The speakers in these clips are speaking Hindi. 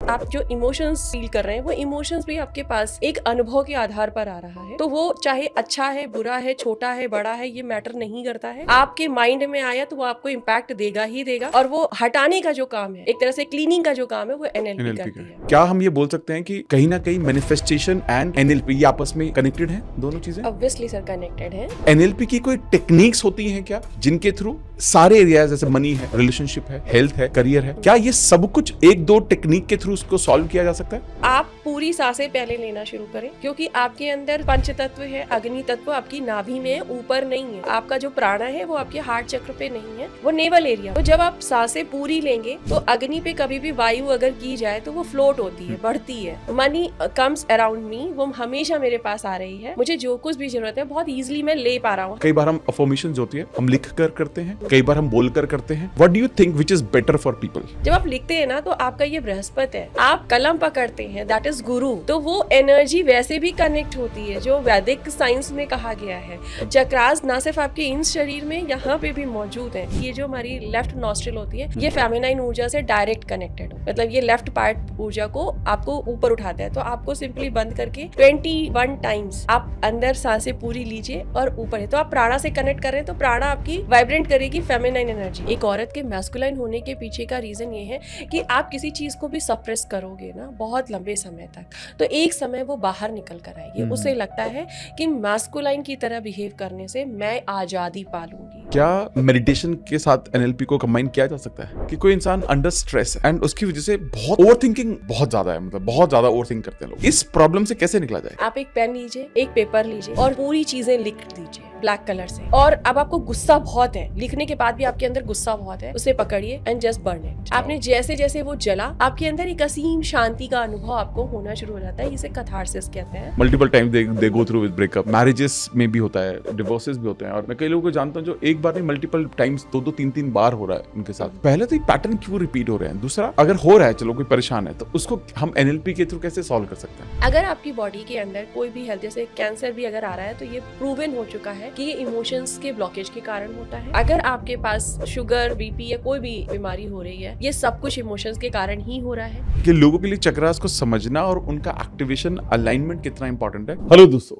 आप जो इमोशंस फील कर रहे हैं वो इमोशंस भी आपके पास एक अनुभव के आधार पर आ रहा है। तो वो चाहे अच्छा है, बुरा है, छोटा है, बड़ा है, ये मैटर नहीं करता है। आपके माइंड में आया तो वो आपको इम्पैक्ट देगा ही देगा, और वो हटाने का जो काम है, एक तरह से क्लीनिंग का जो काम है, वो एनएलपी करती है। क्या हम ये बोल सकते हैं कि कहीं ना कहीं मैनिफेस्टेशन एंड एनएलपी ये आपस में कनेक्टेड है, दोनों चीजें? ऑब्वियसली सर कनेक्टेड है। एनएलपी की कोई टेक्निक्स होती हैं क्या जिनके थ्रू सारे एरियाज जैसे मनी है, रिलेशनशिप है, हेल्थ है, करियर है, क्या ये सब कुछ एक दो टेक्निक के थ्रू उसको सॉल्व किया जा सकता है? आप पूरी सांसें पहले लेना शुरू करें, क्योंकि आपके अंदर पंच तत्व है, अग्नि तत्व आपकी नाभि में है, ऊपर नहीं है। आपका जो प्राण है वो आपके हार्ट चक्र पे नहीं है, वो नेवल एरिया। तो जब आप सांसें पूरी लेंगे तो अग्नि पे कभी भी वायु अगर की जाए तो वो फ्लोट होती है, बढ़ती है। मनी कम्स अराउंड मी, वो हमेशा मेरे पास आ रही है। मुझे जो कुछ भी जरूरत है बहुत इजीली मैं ले पा रहा हूँ। कई बार हम अफर्मेशंस होती है, हम लिख कर करते हैं, कई बार हम बोल कर करते हैं। What do you think which is better for people? जब आप लिखते हैं ना तो आपका ये बृहस्पति है, आप कलम पकड़ते हैं, दैट इज गुरु। तो वो एनर्जी वैसे भी कनेक्ट होती है जो वैदिक साइंस में कहा गया है। चक्रास ना सिर्फ आपके इन शरीर में, यहाँ पे भी मौजूद है। ये जो हमारी लेफ्ट नॉस्ट्रिल होती है, ये फेमिनाइन ऊर्जा से डायरेक्ट कनेक्टेड हो, मतलब ये लेफ्ट पार्ट ऊर्जा को आपको ऊपर उठाता है। तो आपको सिंपली बंद करके 21 टाइम्स आप अंदर सांसें पूरी लीजिए और ऊपर है। तो आप प्राणा से कनेक्ट कर रहे हैं, तो प्राणा आपकी वाइब्रेंट करेगी फेमिनाइन एनर्जी। एक औरत के मैस्कुलाइन होने के पीछे का रीजन ये है कि आप किसी चीज को भी सप्रेस करोगे ना बहुत लंबे समय तक, तो एक समय वो बाहर निकल कर आएगी। उसे लगता है कि मैस्कुलाइन की तरह बिहेव करने से मैं आजादी पालूंगी। क्या मेडिटेशन के साथ एनएलपी को कंबाइन किया जा सकता है कि कोई इंसान अंडर स्ट्रेस एंड उसकी वजह से बहुत ओवरथिंकिंग बहुत ज्यादा है, मतलब बहुत ज्यादा ओवरथिंक करते हैं लोग, इस प्रॉब्लम से कैसे निकला जाए? आप एक पेन लीजिए, एक पेपर लीजिए और पूरी चीजें लिख दीजिए ब्लैक कलर से। और अब आपको गुस्सा बहुत है, लिखने के बाद भी आपके अंदर गुस्सा बहुत है, उसे पकड़िए एंड जस्ट बर्न इट। आपने जैसे जैसे वो जला, आपके अंदर एक असीम शांति का अनुभव आपको होना शुरू हो जाता है। इसे कैथारसिस कहते हैं। Multiple time they go through with breakup, marriages में भी होता है, डिवोर्सेस भी होते हैं, और मैं कई लोगों को जानता हूं जो एक बार नहीं मल्टीपल टाइम्स, दो तीन बार हो रहा है उनके साथ। पहले तो ये पैटर्न क्यों रिपीट हो रहे हैं? दूसरा, अगर हो रहा है, चलो कोई परेशान है, तो उसको हम एनएलपी के थ्रू कैसे सॉल्व कर सकते हैं? अगर आपकी बॉडी के अंदर कोई भी हेल्थ, जैसे कैंसर भी अगर आ रहा है, तो ये प्रूवन हो चुका है कि ये इमोशंस के ब्लॉकेज के कारण होता है। अगर आपके पास शुगर, बीपी या कोई भी बीमारी हो रही है, ये सब कुछ इमोशंस के कारण ही हो रहा है। कि लोगों के लिए चक्रास को समझना और उनका एक्टिवेशन, अलाइनमेंट कितना इंपॉर्टेंट है। हेलो दोस्तों,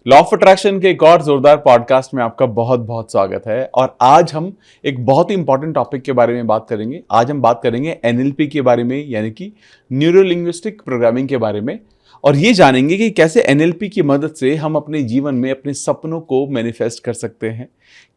लॉ ऑफ अट्रैक्शन के एक और जोरदार पॉडकास्ट में आपका बहुत बहुत स्वागत है। और आज हम एक बहुत ही इंपॉर्टेंट टॉपिक के बारे में बात करेंगे। आज हम बात करेंगे एनएलपी के बारे में, यानी कि न्यूरो लिंग्विस्टिक प्रोग्रामिंग के बारे में, और ये जानेंगे कि कैसे एनएलपी की मदद से हम अपने जीवन में अपने सपनों को मैनिफेस्ट कर सकते हैं,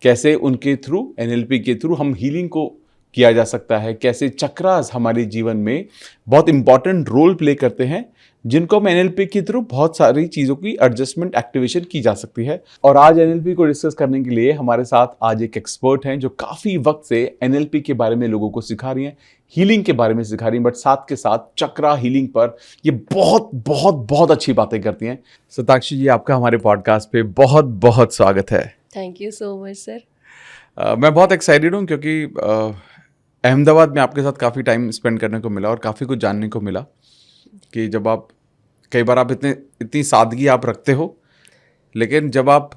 कैसे उनके थ्रू, एनएलपी के थ्रू हम हीलिंग को किया जा सकता है, कैसे चक्रास हमारे जीवन में बहुत इंपॉर्टेंट रोल प्ले करते हैं, जिनको हम एनएलपी के थ्रू बहुत सारी चीज़ों की एडजस्टमेंट, एक्टिवेशन की जा सकती है। और आज एनएलपी को डिस्कस करने के लिए हमारे साथ आज एक एक्सपर्ट हैं जो काफ़ी वक्त से एनएलपी के बारे में लोगों को सिखा रही हैं, हीलिंग के बारे में सिखा रही हैं, बट साथ के साथ चक्रा हीलिंग पर ये बहुत बहुत बहुत अच्छी बातें करती हैं। सताक्षी जी, आपका हमारे पॉडकास्ट पे बहुत बहुत स्वागत है। Thank you so much sir. मैं बहुत एक्साइटेड हूँ क्योंकि अहमदाबाद में आपके साथ काफ़ी टाइम स्पेंड करने को मिला और काफ़ी कुछ जानने को मिला कि जब आप, कई बार आप इतनी सादगी आप रखते हो, लेकिन जब आप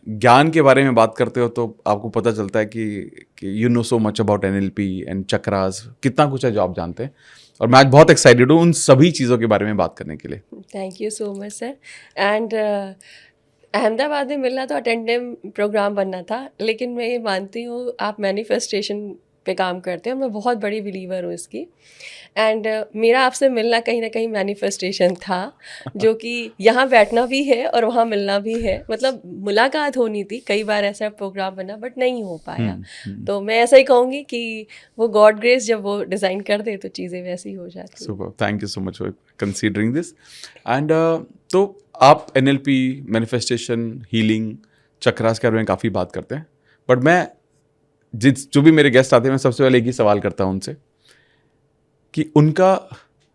ज्ञान के बारे में बात करते हो तो आपको पता चलता है कि you know so much about NLP and chakras, कितना कुछ है जो आप जानते हैं। और मैं आज बहुत एक्साइटेड हूँ उन सभी चीज़ों के बारे में बात करने के लिए। Thank you so much sir. And Ahmedabad में मिलना तो अटेंडेम प्रोग्राम बनना था, लेकिन मैं ये मानती हूँ आप मैनिफेस्टेशन पे काम करते हैं, मैं बहुत बड़ी बिलीवर हूँ इसकी। एंड मेरा आपसे मिलना कहीं ना कहीं मैनिफेस्टेशन था, जो कि यहाँ बैठना भी है और वहाँ मिलना भी है। मतलब मुलाकात होनी थी, कई बार ऐसा प्रोग्राम बना बट नहीं हो पाया। तो मैं ऐसा ही कहूँगी कि वो गॉड ग्रेस जब वो डिज़ाइन कर दे तो चीज़ें वैसी हो जाती। Super, thank you so much for considering this. And तो आप एनएलपी, मैनिफेस्टेशन, हीलिंग, चक्रास के बारे में काफ़ी बात करते हैं, बट मैं जो भी मेरे गेस्ट आते हैं मैं सबसे पहले एक ही सवाल करता हूं उनसे कि उनका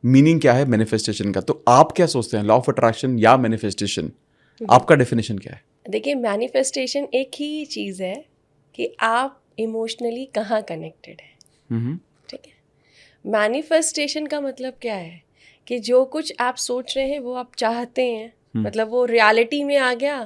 मीनिंग क्या है मैनिफेस्टेशन का। तो आप क्या सोचते हैं, लॉ ऑफ अट्रैक्शन या मैनिफेस्टेशन, आपका डेफिनेशन क्या है? देखिए, मैनिफेस्टेशन एक ही चीज़ है कि आप इमोशनली कहाँ कनेक्टेड है। ठीक है। मैनिफेस्टेशन का मतलब क्या है कि जो कुछ आप सोच रहे हैं वो आप चाहते हैं मतलब वो रियलिटी में आ गया,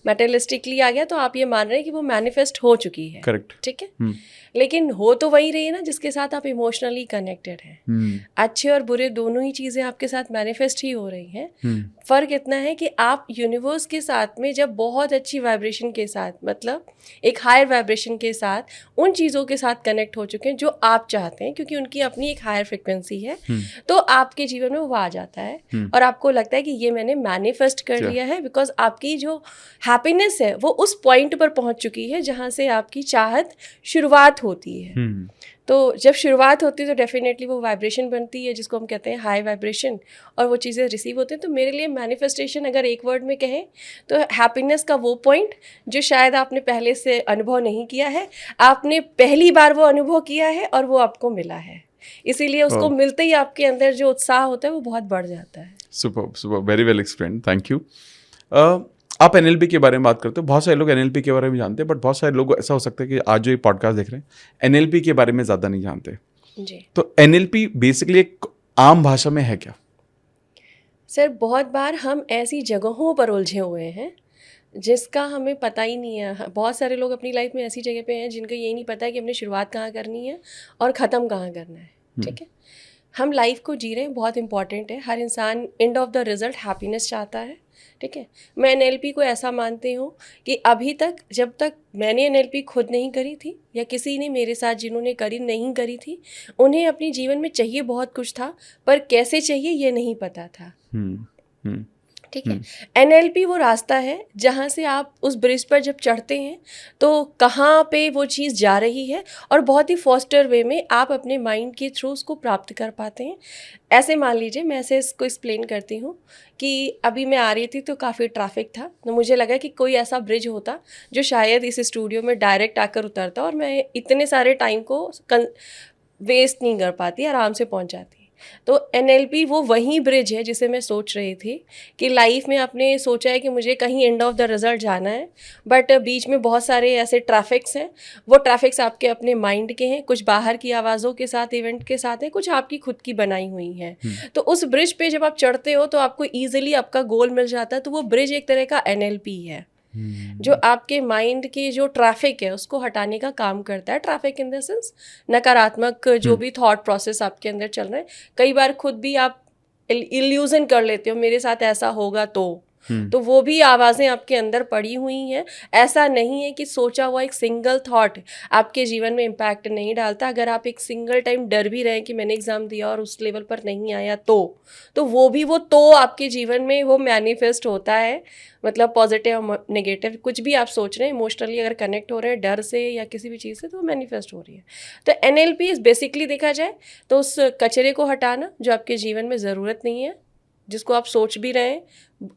मैटेरियलिस्टिकली आ गया, तो आप ये मान रहे हैं कि वो मैनिफेस्ट हो चुकी है। करेक्ट। ठीक है, लेकिन हो तो वही रही है ना जिसके साथ आप इमोशनली कनेक्टेड हैं। अच्छे और बुरे दोनों ही चीज़ें आपके साथ मैनिफेस्ट ही हो रही हैं। फ़र्क इतना है कि आप यूनिवर्स के साथ में जब बहुत अच्छी वाइब्रेशन के साथ, मतलब एक हायर वाइब्रेशन के साथ उन चीज़ों के साथ कनेक्ट हो चुके हैं जो आप चाहते हैं, क्योंकि उनकी अपनी एक हायर फ्रिक्वेंसी है, तो आपके जीवन में वो आ जाता है और आपको लगता है कि ये मैंने मैनिफेस्ट कर लिया है, बिकॉज आपकी जो हैप्पीनेस है वो उस पॉइंट पर पहुंच चुकी है जहाँ से आपकी चाहत शुरुआत होती है। तो जब शुरुआत होती है तो डेफिनेटली वो वाइब्रेशन बनती है जिसको हम कहते हैं हाई वाइब्रेशन, और वो चीज़ें रिसीव होती हैं। तो मेरे लिए मैनिफेस्टेशन अगर एक वर्ड में कहें तो हैप्पीनेस का वो पॉइंट जो शायद आपने पहले से अनुभव नहीं किया है, आपने पहली बार वो अनुभव किया है और वो आपको मिला है, इसीलिए उसको मिलते ही आपके अंदर जो उत्साह होता है वो बहुत बढ़ जाता है। Super super, very well explained, thank you. आप एनएलपी के बारे में बात करते हो, बहुत सारे लोग एनएलपी के बारे में जानते हैं, बट बहुत सारे लोग ऐसा हो सकता है कि आज जो ये पॉडकास्ट देख रहे हैं एनएलपी के बारे में ज़्यादा नहीं जानते जी। तो एनएलपी बेसिकली एक आम भाषा में है क्या? सर, बहुत बार हम ऐसी जगहों पर उलझे हुए हैं जिसका हमें पता ही नहीं है। बहुत सारे लोग अपनी लाइफ में ऐसी जगह पे हैं जिनको ये नहीं पता है कि हमने शुरुआत कहाँ करनी है और ख़त्म कहाँ करना है। ठीक है, हम लाइफ को जी रहे हैं, बहुत इंपॉर्टेंट है। हर इंसान end of the result happiness चाहता है। ठीक है, मैं एनएलपी को ऐसा मानती हूँ कि अभी तक जब तक मैंने एनएलपी खुद नहीं करी थी या किसी ने मेरे साथ जिन्होंने करी नहीं करी थी, उन्हें अपने जीवन में चाहिए बहुत कुछ था, पर कैसे चाहिए ये नहीं पता था। ठीक है, एनएलपी वो रास्ता है जहाँ से आप उस ब्रिज पर जब चढ़ते हैं तो कहाँ पे वो चीज़ जा रही है और बहुत ही फॉस्टर वे में आप अपने माइंड के थ्रू उसको प्राप्त कर पाते हैं। ऐसे मान लीजिए, मैं ऐसे इसको एक्सप्लेन करती हूँ कि अभी मैं आ रही थी तो काफ़ी ट्रैफिक था, तो मुझे लगा कि कोई ऐसा ब्रिज होता जो शायद इस स्टूडियो में डायरेक्ट आकर उतरता और मैं इतने सारे टाइम को वेस्ट नहीं कर पाती, आराम से पहुँच जाती। तो एनएलपी वो वही ब्रिज है जिसे मैं सोच रही थी कि लाइफ में आपने सोचा है कि मुझे कहीं एंड ऑफ द रिजल्ट जाना है, बट बीच में बहुत सारे ऐसे ट्रैफिक्स हैं। वो ट्रैफिक्स आपके अपने माइंड के हैं, कुछ बाहर की आवाज़ों के साथ, इवेंट के साथ हैं, कुछ आपकी खुद की बनाई हुई हैं। तो उस ब्रिज पे जब आप चढ़ते हो तो आपको ईजिली आपका गोल मिल जाता है। तो वो ब्रिज एक तरह का एनएलपी है जो आपके माइंड के जो ट्रैफिक है उसको हटाने का काम करता है। ट्रैफिक इन द सेंस नकारात्मक जो भी थॉट प्रोसेस आपके अंदर चल रहे हैं। कई बार खुद भी आप इल्यूजन कर लेते हो, मेरे साथ ऐसा होगा तो वो भी आवाज़ें आपके अंदर पड़ी हुई हैं। ऐसा नहीं है कि सोचा हुआ एक सिंगल थॉट आपके जीवन में इम्पैक्ट नहीं डालता। अगर आप एक सिंगल टाइम डर भी रहे कि मैंने एग्ज़ाम दिया और उस लेवल पर नहीं आया तो वो भी आपके जीवन में वो मैनिफेस्ट होता है। मतलब पॉजिटिव नेगेटिव कुछ भी आप सोच रहे हैं, इमोशनली अगर कनेक्ट हो रहे हैं डर से या किसी भी चीज़ से, तो वो मैनिफेस्ट हो रही है। तो एनएलपी इस बेसिकली देखा जाए तो उस कचरे को हटाना जो आपके जीवन में ज़रूरत नहीं है, जिसको आप सोच भी रहे हैं,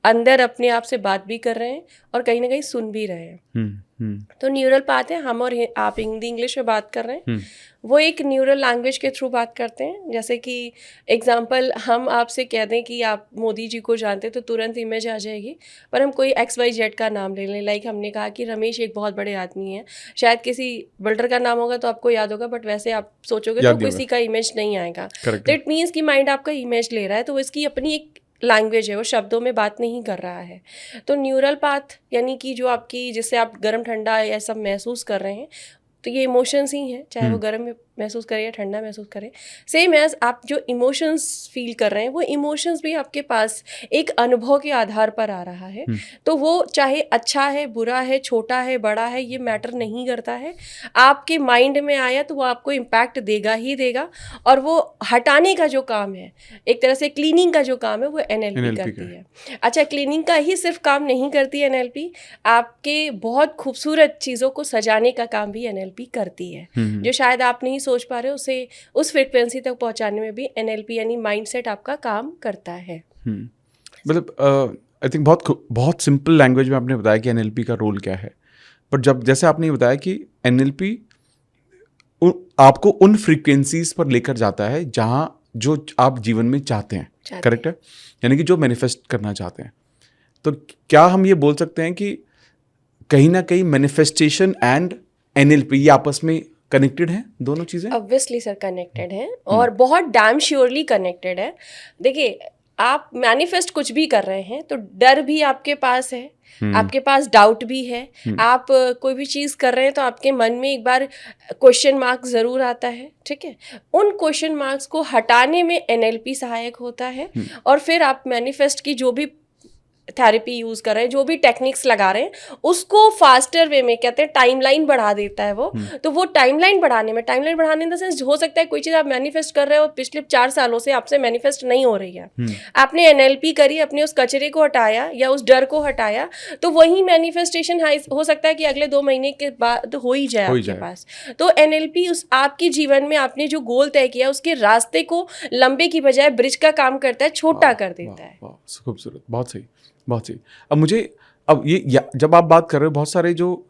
अंदर अपने आप से बात भी कर रहे हैं और कहीं ना कहीं सुन भी रहे हैं। तो न्यूरल पाथ है, हम और आप हिंदी इंग्लिश में बात कर रहे हैं, वो एक न्यूरल लैंग्वेज के थ्रू बात करते हैं। जैसे कि एग्जांपल हम आपसे कह दें कि आप मोदी जी को जानते हैं तो तुरंत इमेज आ जाएगी, पर हम कोई XYZ का नाम ले लें, लाइक हमने कहा कि रमेश एक बहुत बड़े आदमी है, शायद किसी बिल्डर का नाम होगा तो आपको याद होगा, बट वैसे आप सोचोगे तो किसी का इमेज नहीं आएगा। तो इट मीन्स कि माइंड आपका इमेज ले रहा है, तो इसकी अपनी एक लैंग्वेज है, वो शब्दों में बात नहीं कर रहा है। तो न्यूरल पाथ यानी कि जो आपकी, जिससे आप गर्म ठंडा या सब महसूस कर रहे हैं, तो ये इमोशंस ही हैं, चाहे वो गर्म महसूस करें या ठंडा महसूस करें। सेम एज आप जो इमोशंस फील कर रहे हैं, वो इमोशंस भी आपके पास एक अनुभव के आधार पर आ रहा है। तो वो चाहे अच्छा है, बुरा है, छोटा है, बड़ा है, ये मैटर नहीं करता है। आपके माइंड में आया तो वो आपको इम्पैक्ट देगा ही देगा, और वो हटाने का जो काम है, एक तरह से क्लीनिंग का जो काम है, वो एनएलपी करती है। अच्छा, क्लीनिंग का ही सिर्फ काम नहीं करती है एनएलपी, आपके बहुत खूबसूरत चीज़ों को सजाने का काम भी एनएलपी करती है। जो शायद आप नहीं सोच पा रहे हो, उसे उस फ्रिक्वेंसी तक पहुंचाने में भी एनएलपी यानी माइंडसेट आपका काम करता है। मतलब आई थिंक बहुत सिंपल लैंग्वेज में आपने बताया कि एनएलपी का रोल क्या है, बट जब जैसे आपने बताया कि एनएलपी आपको उन फ्रीक्वेंसीज पर लेकर जाता है जहां जो आप जीवन में चाहते हैं, करेक्ट है, यानी कि जो मैनिफेस्ट करना चाहते हैं। तो क्या हम ये बोल सकते हैं कि कहीं ना कहीं मैनिफेस्टेशन एंड एनएलपी ये आपस में कनेक्टेड हैं, दोनों चीज़ें? ऑब्वियसली सर कनेक्टेड हैं, और बहुत डैम श्योरली कनेक्टेड है। देखिए, आप मैनिफेस्ट कुछ भी कर रहे हैं तो डर भी आपके पास है, आपके पास डाउट भी है, आप कोई भी चीज़ कर रहे हैं तो आपके मन में एक बार क्वेश्चन मार्क ज़रूर आता है, ठीक है। उन क्वेश्चन मार्क्स को हटाने में NLP सहायक होता है। और फिर आप मैनिफेस्ट की जो भी थेरेपी यूज कर रहे हैं, जो भी टेक्निक्स लगा रहे हैं, उसको फास्टर वे में, कहते हैं टाइमलाइन बढ़ा देता है वो। तो वो टाइमलाइन बढ़ाने इन द सेंस, हो सकता है कोई चीज़ आप मैनिफेस्ट कर रहे हो पिछले 4 सालों से आपसे मैनिफेस्ट नहीं हो रही है, आपने NLP करी, अपने उस कचरे को हटाया या उस डर को हटाया, तो वही मैनिफेस्टेशन हो सकता है कि अगले 2 महीने के बाद हो ही जाए आपके पास। तो NLP उस आपके जीवन में आपने जो गोल तय किया उसके रास्ते को लंबे की बजाय ब्रिज का काम करता है, छोटा कर देता है। खूबसूरत, बहुत सही, बहुत सही। अब मुझे जब आप बात कर रहे हो, बहुत सारे जो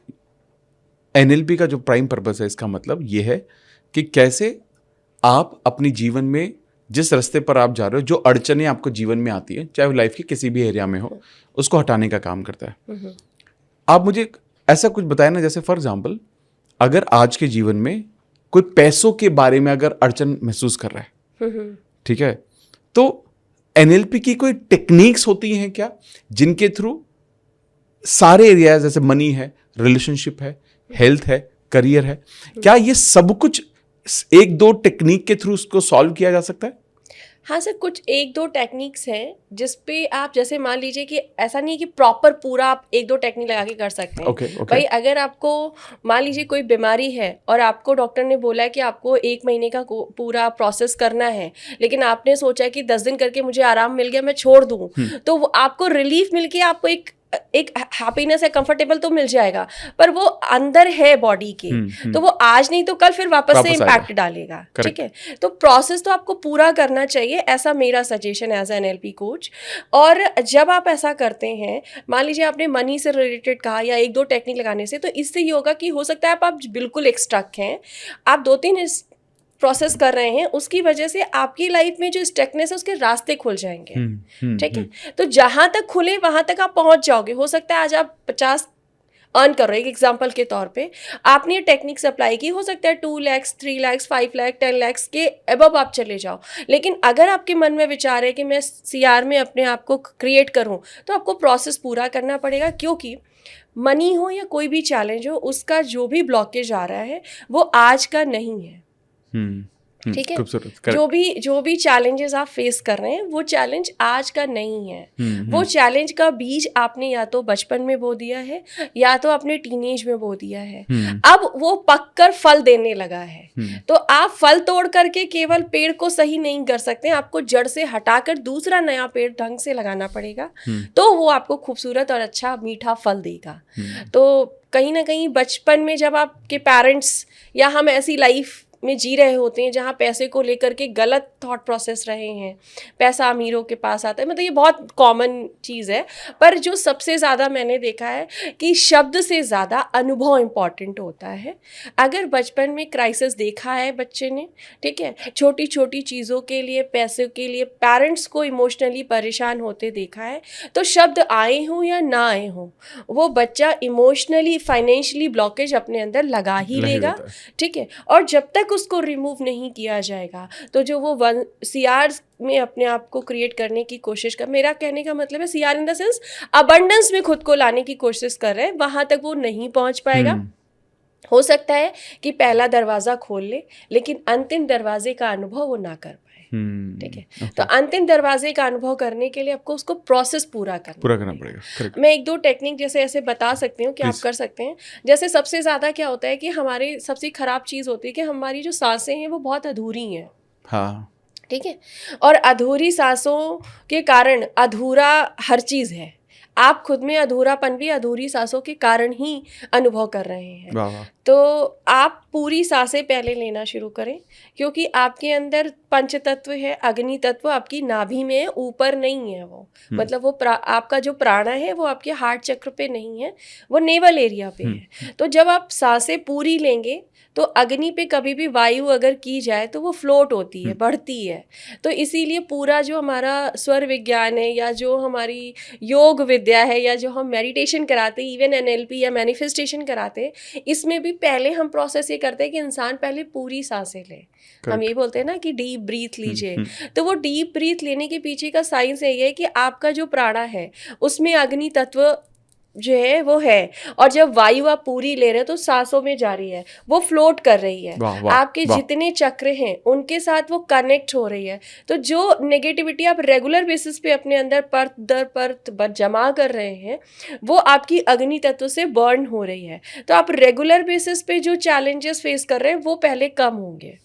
NLP का जो प्राइम पर्पस है, इसका मतलब ये है कि कैसे आप अपने जीवन में जिस रास्ते पर आप जा रहे हो, जो अड़चनें आपको जीवन में आती है, चाहे वो लाइफ के किसी भी एरिया में हो, उसको हटाने का काम करता है। आप मुझे ऐसा कुछ बताएं ना, जैसे फॉर एग्जाम्पल अगर आज के जीवन में कोई पैसों के बारे में अगर अड़चन महसूस कर रहा है, ठीक है, तो NLP की कोई टेक्निक्स होती हैं क्या जिनके थ्रू सारे एरियाज, जैसे मनी है, रिलेशनशिप है, हेल्थ है, करियर है, क्या ये सब कुछ 1-2 टेक्निक के थ्रू उसको सॉल्व किया जा सकता है? हाँ सर, कुछ 1-2 टेक्निक्स हैं जिस पे आप, जैसे मान लीजिए कि ऐसा नहीं कि प्रॉपर पूरा आप 1-2 टेक्निक लगा के कर सकते हैं। okay. भाई अगर आपको मान लीजिए कोई बीमारी है और आपको डॉक्टर ने बोला है कि आपको 1 महीने का पूरा प्रोसेस करना है, लेकिन आपने सोचा कि 10 दिन करके मुझे आराम मिल गया, मैं छोड़ दूँ, तो वो आपको रिलीफ मिल के आपको एक हैप्पीनेस है, कंफर्टेबल तो मिल जाएगा, पर वो अंदर है बॉडी के, तो वो आज नहीं तो कल फिर वापस से इम्पैक्ट डालेगा, ठीक है। तो प्रोसेस तो आपको पूरा करना चाहिए, ऐसा मेरा सजेशन है एज एन NLP कोच। और जब आप ऐसा करते हैं, मान लीजिए आपने मनी से रिलेटेड कहा या 1-2 टेक्निक लगाने से, तो इससे ये होगा कि हो सकता है आप बिल्कुल एक स्टक हैं, आप 2-3 प्रोसेस कर रहे हैं, उसकी वजह से आपकी लाइफ में जो स्टकनेस है उसके रास्ते खुल जाएंगे, ठीक है। तो जहां तक खुले वहां तक आप पहुंच जाओगे। हो सकता है आज आप 50 अर्न कर रहे हो, एक एग्जांपल के तौर पे आपने ये टेक्निक्स अप्लाई की, हो सकता है 2 लाख, 3 लाख, 5 लाख, 10 लाख के अबव आप चले जाओ। लेकिन अगर आपके मन में विचार है कि मैं CR में अपने आप को क्रिएट करूं, तो आपको प्रोसेस पूरा करना पड़ेगा, क्योंकि मनी हो या कोई भी चैलेंज हो, उसका जो भी ब्लॉकेज आ रहा है वो आज का नहीं है, ठीक है। जो भी चैलेंजेस आप फेस कर रहे हैं वो चैलेंज आज का नहीं है। वो चैलेंज का बीज आपने या तो बचपन में बो दिया है या तो अपने टीनेज में बो दिया है, अब वो पककर फल देने लगा है। तो आप फल तोड़ करके केवल पेड़ को सही नहीं कर सकते, आपको जड़ से हटाकर दूसरा नया पेड़ ढंग से लगाना पड़ेगा, तो वो आपको खूबसूरत और अच्छा मीठा फल देगा। तो कहीं ना कहीं बचपन में जब आपके पेरेंट्स या हम ऐसी लाइफ में जी रहे होते हैं जहाँ पैसे को लेकर के गलत थॉट प्रोसेस रहे हैं, पैसा अमीरों के पास आता है, मतलब ये बहुत कॉमन चीज़ है। पर जो सबसे ज़्यादा मैंने देखा है कि शब्द से ज़्यादा अनुभव इम्पॉर्टेंट होता है। अगर बचपन में क्राइसिस देखा है बच्चे ने, ठीक है, छोटी छोटी चीज़ों के लिए, पैसों के लिए पेरेंट्स को इमोशनली परेशान होते देखा है, तो शब्द आए हों या ना आए हों, वो बच्चा इमोशनली, फाइनेंशियली ब्लॉकेज अपने अंदर लगा ही लेगा, ठीक है। और जब तक उसको रिमूव नहीं किया जाएगा तो जो वो CR में अपने आप को क्रिएट करने की कोशिश कर, मेरा कहने का मतलब है CR in the sense abundance में खुद को लाने की कोशिश कर रहे हैं, वहां तक वो नहीं पहुंच पाएगा। हो सकता है कि पहला दरवाजा खोल ले, लेकिन अंतिम दरवाजे का अनुभव वो ना कर पाए, ठीक है। तो अंतिम दरवाजे का अनुभव करने के लिए आपको उसको प्रोसेस पूरा करना पड़ेगा। मैं 1-2 टेक्निक जैसे ऐसे बता सकती हूँ कि आप कर सकते हैं। जैसे सबसे ज़्यादा क्या होता है कि हमारी सबसे ख़राब चीज़ होती है कि हमारी जो सांसें हैं वो बहुत अधूरी हैं, हाँ, ठीक है। और अधूरी सांसों के कारण अधूरा हर चीज़ है। आप खुद में अधूरापन भी अधूरी सांसों के कारण ही अनुभव कर रहे हैं। तो आप पूरी सांसें पहले लेना शुरू करें, क्योंकि आपके अंदर पंच तत्व है, अग्नि तत्व आपकी नाभि में है, ऊपर नहीं है वो, मतलब वो आपका जो प्राण है वो आपके हार्ट चक्र पे नहीं है, वो नेवल एरिया पे है। तो जब आप सांसें पूरी लेंगे तो अग्नि पे कभी भी वायु अगर की जाए तो वो फ्लोट होती है, बढ़ती है। तो इसीलिए पूरा जो हमारा स्वर विज्ञान है या जो हमारी योग विद्या है या जो हम मेडिटेशन कराते हैं, इवन NLP या मैनिफेस्टेशन कराते हैं, इसमें भी पहले हम प्रोसेस ये करते हैं कि इंसान पहले पूरी सांसें ले। हम ये बोलते हैं ना कि डीप ब्रीथ लीजिए। तो वो डीप ब्रीथ लेने के पीछे का साइंस यही है कि आपका जो प्राणा है उसमें अग्नि तत्व जो है वो है, और जब वायु आप पूरी ले रहे हो तो सांसों में जा रही है, वो फ्लोट कर रही है। आपके जितने चक्र हैं उनके साथ वो कनेक्ट हो रही है। तो जो नेगेटिविटी आप रेगुलर बेसिस पे अपने अंदर परत दर परत जमा कर रहे हैं वो आपकी अग्नि तत्व से बर्न हो रही है। तो आप रेगुलर बेसिस पे जो चैलेंजेस फेस कर रहे हैं वो पहले कम होंगे।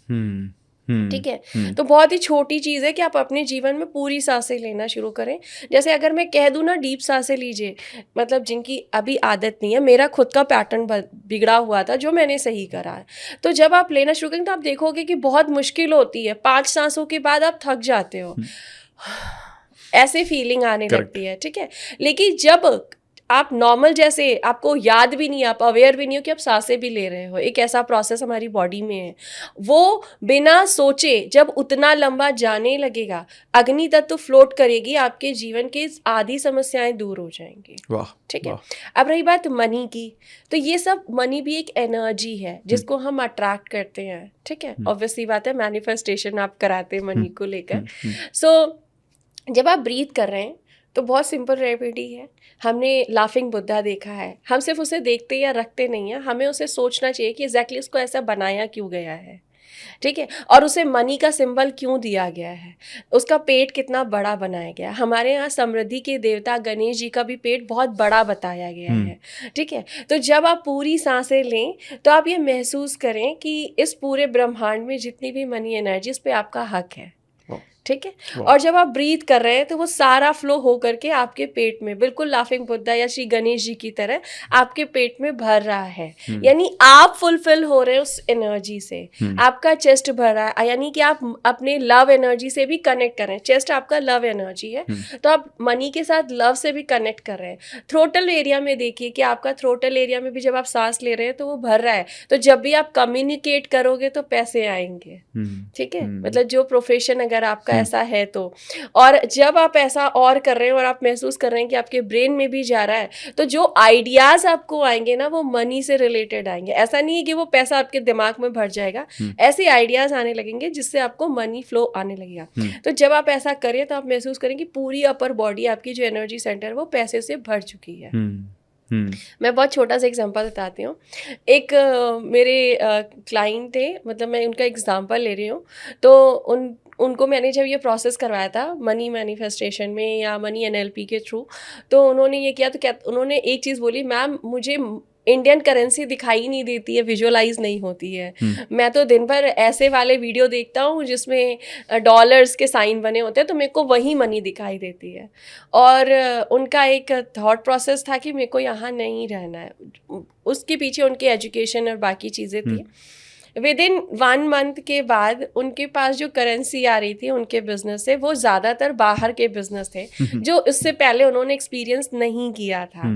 ठीक है। तो बहुत ही छोटी चीज़ है कि आप अपने जीवन में पूरी सांसें लेना शुरू करें। जैसे अगर मैं कह दूँ ना डीप सांसें लीजिए, मतलब जिनकी अभी आदत नहीं है, मेरा खुद का पैटर्न बिगड़ा हुआ था जो मैंने सही करा है। तो जब आप लेना शुरू करें तो आप देखोगे कि बहुत मुश्किल होती है, 5 सांसों के बाद आप थक जाते हो, ऐसे फीलिंग आने लगती है। ठीक है, लेकिन जब आप नॉर्मल, जैसे आपको याद भी नहीं, आप अवेयर भी नहीं हो कि आप सांसें भी ले रहे हो, एक ऐसा प्रोसेस हमारी बॉडी में है, वो बिना सोचे जब उतना लंबा जाने लगेगा, अग्नि तत्व फ्लोट करेगी, आपके जीवन के आधी समस्याएं दूर हो जाएंगी। ठीक है। अब रही बात मनी की, तो ये सब मनी भी एक एनर्जी है जिसको हम अट्रैक्ट करते हैं। ठीक है, ऑब्वियसली बात है, मैनिफेस्टेशन आप कराते हैं मनी को लेकर। सो जब आप ब्रीथ कर रहे हैं तो बहुत सिंपल रेमेडी है। हमने लाफिंग बुद्धा देखा है, हम सिर्फ उसे देखते या रखते नहीं हैं, हमें उसे सोचना चाहिए कि एग्जैक्टली उसको ऐसा बनाया क्यों गया है। ठीक है, और उसे मनी का सिंबल क्यों दिया गया है, उसका पेट कितना बड़ा बनाया गया है। हमारे यहाँ समृद्धि के देवता गणेश जी का भी पेट बहुत बड़ा बताया गया है। ठीक है, तो जब आप पूरी सांसें लें तो आप ये महसूस करें कि इस पूरे ब्रह्मांड में जितनी भी मनी एनर्जी, इस पे आपका हक है। ठीक है, और जब आप ब्रीथ कर रहे हैं तो वो सारा फ्लो हो करके आपके पेट में, बिल्कुल लाफिंग बुद्धा या श्री गणेश जी की तरह आपके पेट में भर रहा है। यानी आप फुलफिल हो रहे हैं उस एनर्जी से, आपका चेस्ट भर रहा है, यानी कि आप अपने लव एनर्जी से भी कनेक्ट कर रहे हैं। चेस्ट आपका लव एनर्जी है, तो आप मनी के साथ लव से भी कनेक्ट कर रहे हैं। थ्रोटल एरिया में देखिए कि आपका थ्रोटल एरिया में भी जब आप सांस ले रहे हैं तो वो भर रहा है, तो जब भी आप कम्युनिकेट करोगे तो पैसे आएंगे। ठीक है, मतलब जो प्रोफेशन अगर आपका ऐसा है तो, और जब आप ऐसा और कर रहे हैं और आप महसूस कर रहे हैं कि आपके ब्रेन में भी जा रहा है, तो जो आइडियाज आपको आएंगे ना वो मनी से रिलेटेड आएंगे। ऐसा नहीं है कि वो पैसा आपके दिमाग में भर जाएगा, ऐसे आइडियाज आने लगेंगे जिससे आपको मनी फ्लो आने लगेगा। तो जब आप ऐसा करें तो आप महसूस करें कि पूरी अपर बॉडी, आपकी जो एनर्जी सेंटर वो पैसे से भर चुकी है। मैं बहुत छोटा सा एग्जांपल बताती हूँ। एक मेरे क्लाइंट थे, मतलब मैं उनका एग्जांपल ले रही हूँ। तो उनको मैंने जब ये प्रोसेस करवाया था मनी मैनिफेस्टेशन में या मनी NLP के थ्रू, तो उन्होंने ये किया, तो क्या उन्होंने एक चीज़ बोली, मैम मुझे इंडियन करेंसी दिखाई नहीं देती है, विजुअलाइज नहीं होती है। मैं तो दिन भर ऐसे वाले वीडियो देखता हूँ जिसमें डॉलर्स के साइन बने होते हैं, तो मेरे को वही मनी दिखाई देती है। और उनका एक थॉट प्रोसेस था कि मेरे को यहाँ नहीं रहना है। उसके पीछे उनकी एजुकेशन और बाकी चीज़ें थी। विदिन 1 मंथ के बाद उनके पास जो करेंसी आ रही थी उनके बिजनेस से, वो ज़्यादातर बाहर के बिजनेस थे जो इससे पहले उन्होंने एक्सपीरियंस नहीं किया था।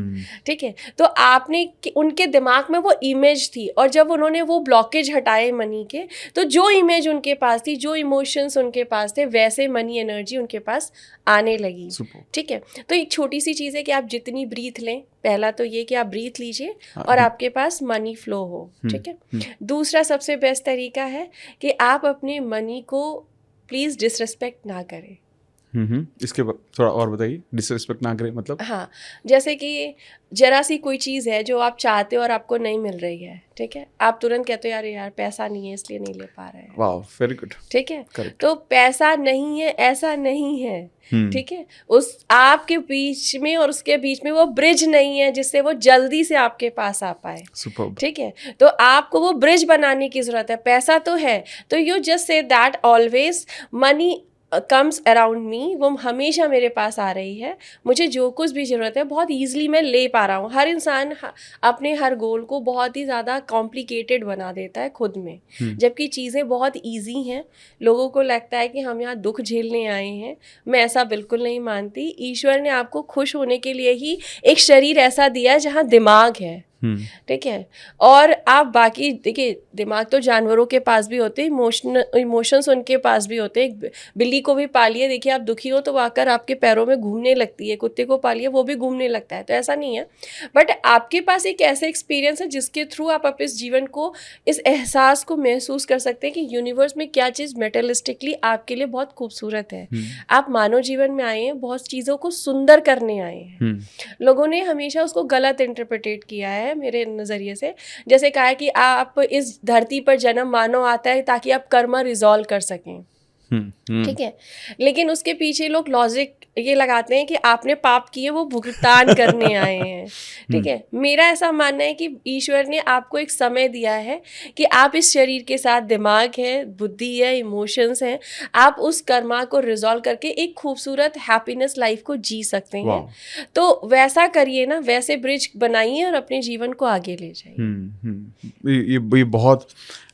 ठीक है, तो आपने उनके दिमाग में वो इमेज थी, और जब उन्होंने वो ब्लॉकेज हटाए मनी के, तो जो इमेज उनके पास थी, जो इमोशंस उनके पास थे, वैसे मनी एनर्जी उनके पास आने लगी। ठीक है, तो एक छोटी सी चीज़ है कि आप जितनी ब्रीथ लें, पहला तो ये कि आप ब्रीथ लीजिए और आपके पास मनी फ्लो हो। ठीक है, दूसरा सबसे बेस्ट तरीका है कि आप अपने मनी को प्लीज़ डिसरिस्पेक्ट ना करें। इसके थोड़ा और बताइए, डिसरिस्पेक्ट ना करें मतलब? हाँ, जैसे कि जरा सी कोई चीज़ है जो आप चाहते हो और आपको नहीं मिल रही है, ठीक है, आप तुरंत कहते हो यार पैसा नहीं है इसलिए नहीं ले पा रहे हैं। वाह, वेरी गुड। ठीक है, तो पैसा नहीं है ऐसा नहीं है। ठीक है, उस आपके बीच में और उसके बीच में वो ब्रिज नहीं है जिससे वो जल्दी से आपके पास आ पाए। ठीक है, तो आपको वो ब्रिज बनाने की जरूरत है। पैसा तो है, तो you just say that always money comes around me, वो हमेशा मेरे पास आ रही है, मुझे जो कुछ भी ज़रूरत है बहुत ईजिली मैं ले पा रहा हूँ। हर इंसान अपने हर गोल को बहुत ही ज़्यादा कॉम्प्लिकेटेड बना देता है खुद में, जबकि चीज़ें बहुत ईजी हैं। लोगों को लगता है कि हम यहाँ दुख झेलने आए हैं, मैं ऐसा बिल्कुल नहीं मानती। ईश्वर ने आपको खुश होने के लिए ही एक शरीर ऐसा दिया है जहाँ दिमाग है। ठीक है। और आप बाकी देखिए, दिमाग तो जानवरों के पास भी होते हैं, इमोशंस उनके पास भी होते हैं। बिल्ली को भी पालिए, देखिए आप दुखी हो तो वो आकर आपके पैरों में घूमने लगती है, कुत्ते को पालिए वो भी घूमने लगता है, तो ऐसा नहीं है। बट आपके पास एक ऐसा एक्सपीरियंस है जिसके थ्रू आप अपने इस जीवन को, इस एहसास को महसूस कर सकते हैं कि यूनिवर्स में क्या चीज़ मेटेरियलिस्टिकली आपके लिए बहुत खूबसूरत है। आप मानव जीवन में आए हैं, बहुत चीज़ों को सुंदर करने आए हैं। लोगों ने हमेशा उसको गलत इंटरप्रिटेट किया है मेरे नज़रिए से। जैसे कहा है कि आप इस धरती पर जन्म मानव आता है ताकि आप कर्मा रिजॉल्व कर सकें, ठीक है। लेकिन उसके पीछे लोग लॉजिक ये लगाते हैं कि आपने पाप किए, वो भुगतान करने आए हैं, ठीक है। मेरा ऐसा मानना है कि ईश्वर ने आपको एक समय दिया है कि आप इस शरीर के साथ, दिमाग है, बुद्धि है, इमोशंस हैं, आप उस कर्मा को रिजॉल्व करके एक खूबसूरत हैप्पीनेस लाइफ को जी सकते हैं। तो वैसा करिए ना, वैसे ब्रिज बनाइए और अपने जीवन को आगे ले जाइए। ये बहुत,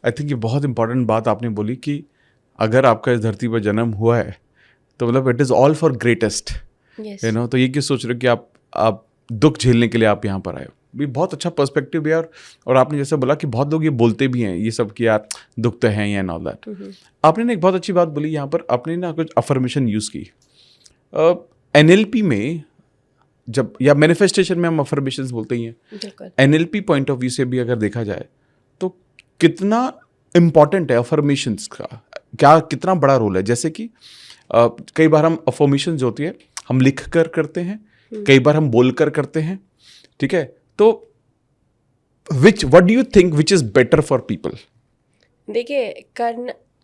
आई थिंक ये बहुत इंपॉर्टेंट बात आपने बोली कि अगर आपका इस धरती पर जन्म हुआ है तो मतलब it is all for greatest, you know. तो ये क्यों सोच रहे हो कि आप दुख झेलने के लिए आप यहाँ पर आए हो। ये बहुत अच्छा पर्सपेक्टिव है। और आपने जैसे बोला कि बहुत लोग ये बोलते भी हैं ये सब कि यार दुख तो है या एंड ऑल दैट। आपने ना एक बहुत अच्छी बात बोली यहाँ पर, आपने ना कुछ अफर्मेशन यूज़ की। NLP में जब, या मैनिफेस्टेशन में हम अफर्मेशंस बोलते ही हैं, NLP पॉइंट ऑफ व्यू से भी अगर देखा जाए तो कितना इम्पॉर्टेंट है अफर्मेशंस का, क्या कितना बड़ा रोल है। जैसे कि कई बार हम अफर्मेशन जो होती है हम लिख कर करते हैं, कई बार हम बोल कर करते हैं, ठीक है। तो what do you think which is better for people? देखिए,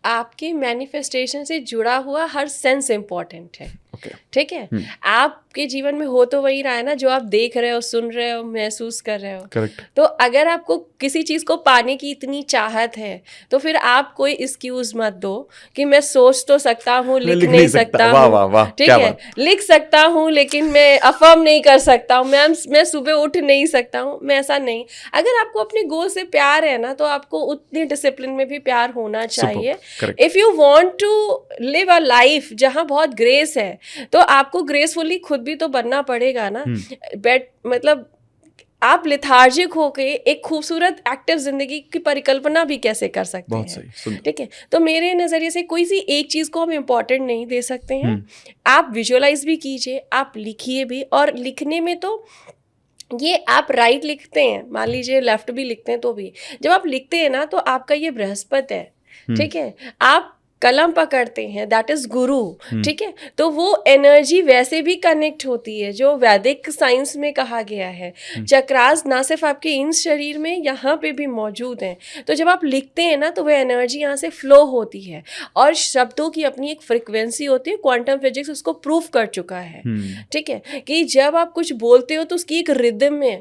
आपके मैनिफेस्टेशन से जुड़ा हुआ हर सेंस इम्पॉर्टेंट है, ठीक है। आपके जीवन में हो तो वही रहा है ना जो आप देख रहे हो, सुन रहे हो, महसूस कर रहे हो। करेक्ट। तो अगर आपको किसी चीज को पाने की इतनी चाहत है तो फिर आप कोई एक्सक्यूज मत दो कि मैं सोच तो सकता हूँ, लिख नहीं सकता हूँ, ठीक है, लिख सकता हूँ लेकिन मैं अफर्म नहीं कर सकता हूँ, मैं सुबह उठ नहीं सकता हूँ, मैं ऐसा नहीं। अगर आपको अपने गोल से प्यार है ना तो आपको उतनी डिसिप्लिन में भी प्यार होना चाहिए। If you want to live a life जहाँ बहुत ग्रेस है तो आपको ग्रेसफुली खुद भी तो बनना पड़ेगा ना। मतलब आप लिथार्जिक होके एक खूबसूरत एक्टिव जिंदगी की परिकल्पना भी कैसे कर सकते हैं, ठीक है। तो मेरे नज़रिए से कोई सी एक चीज़ को हम इम्पोर्टेंट नहीं दे सकते हैं। आप विजुअलाइज भी कीजिए, आप लिखिए भी। और लिखने में तो ये आप राइट लिखते हैं, मान लीजिए लेफ्ट भी लिखते हैं, तो भी जब आप लिखते हैं ना तो आपका ये बृहस्पति है, ठीक है। आप कलम पकड़ते हैं, दैट इज गुरु, ठीक है। तो वो एनर्जी वैसे भी कनेक्ट होती है जो वैदिक साइंस में कहा गया है। चक्रास ना सिर्फ आपके इन शरीर में, यहाँ पे भी मौजूद हैं। तो जब आप लिखते हैं ना तो वो एनर्जी यहाँ से फ्लो होती है और शब्दों की अपनी एक फ्रिक्वेंसी होती है। क्वांटम फिजिक्स उसको प्रूफ कर चुका है, ठीक है, कि जब आप कुछ बोलते हो तो उसकी एक रिदम है,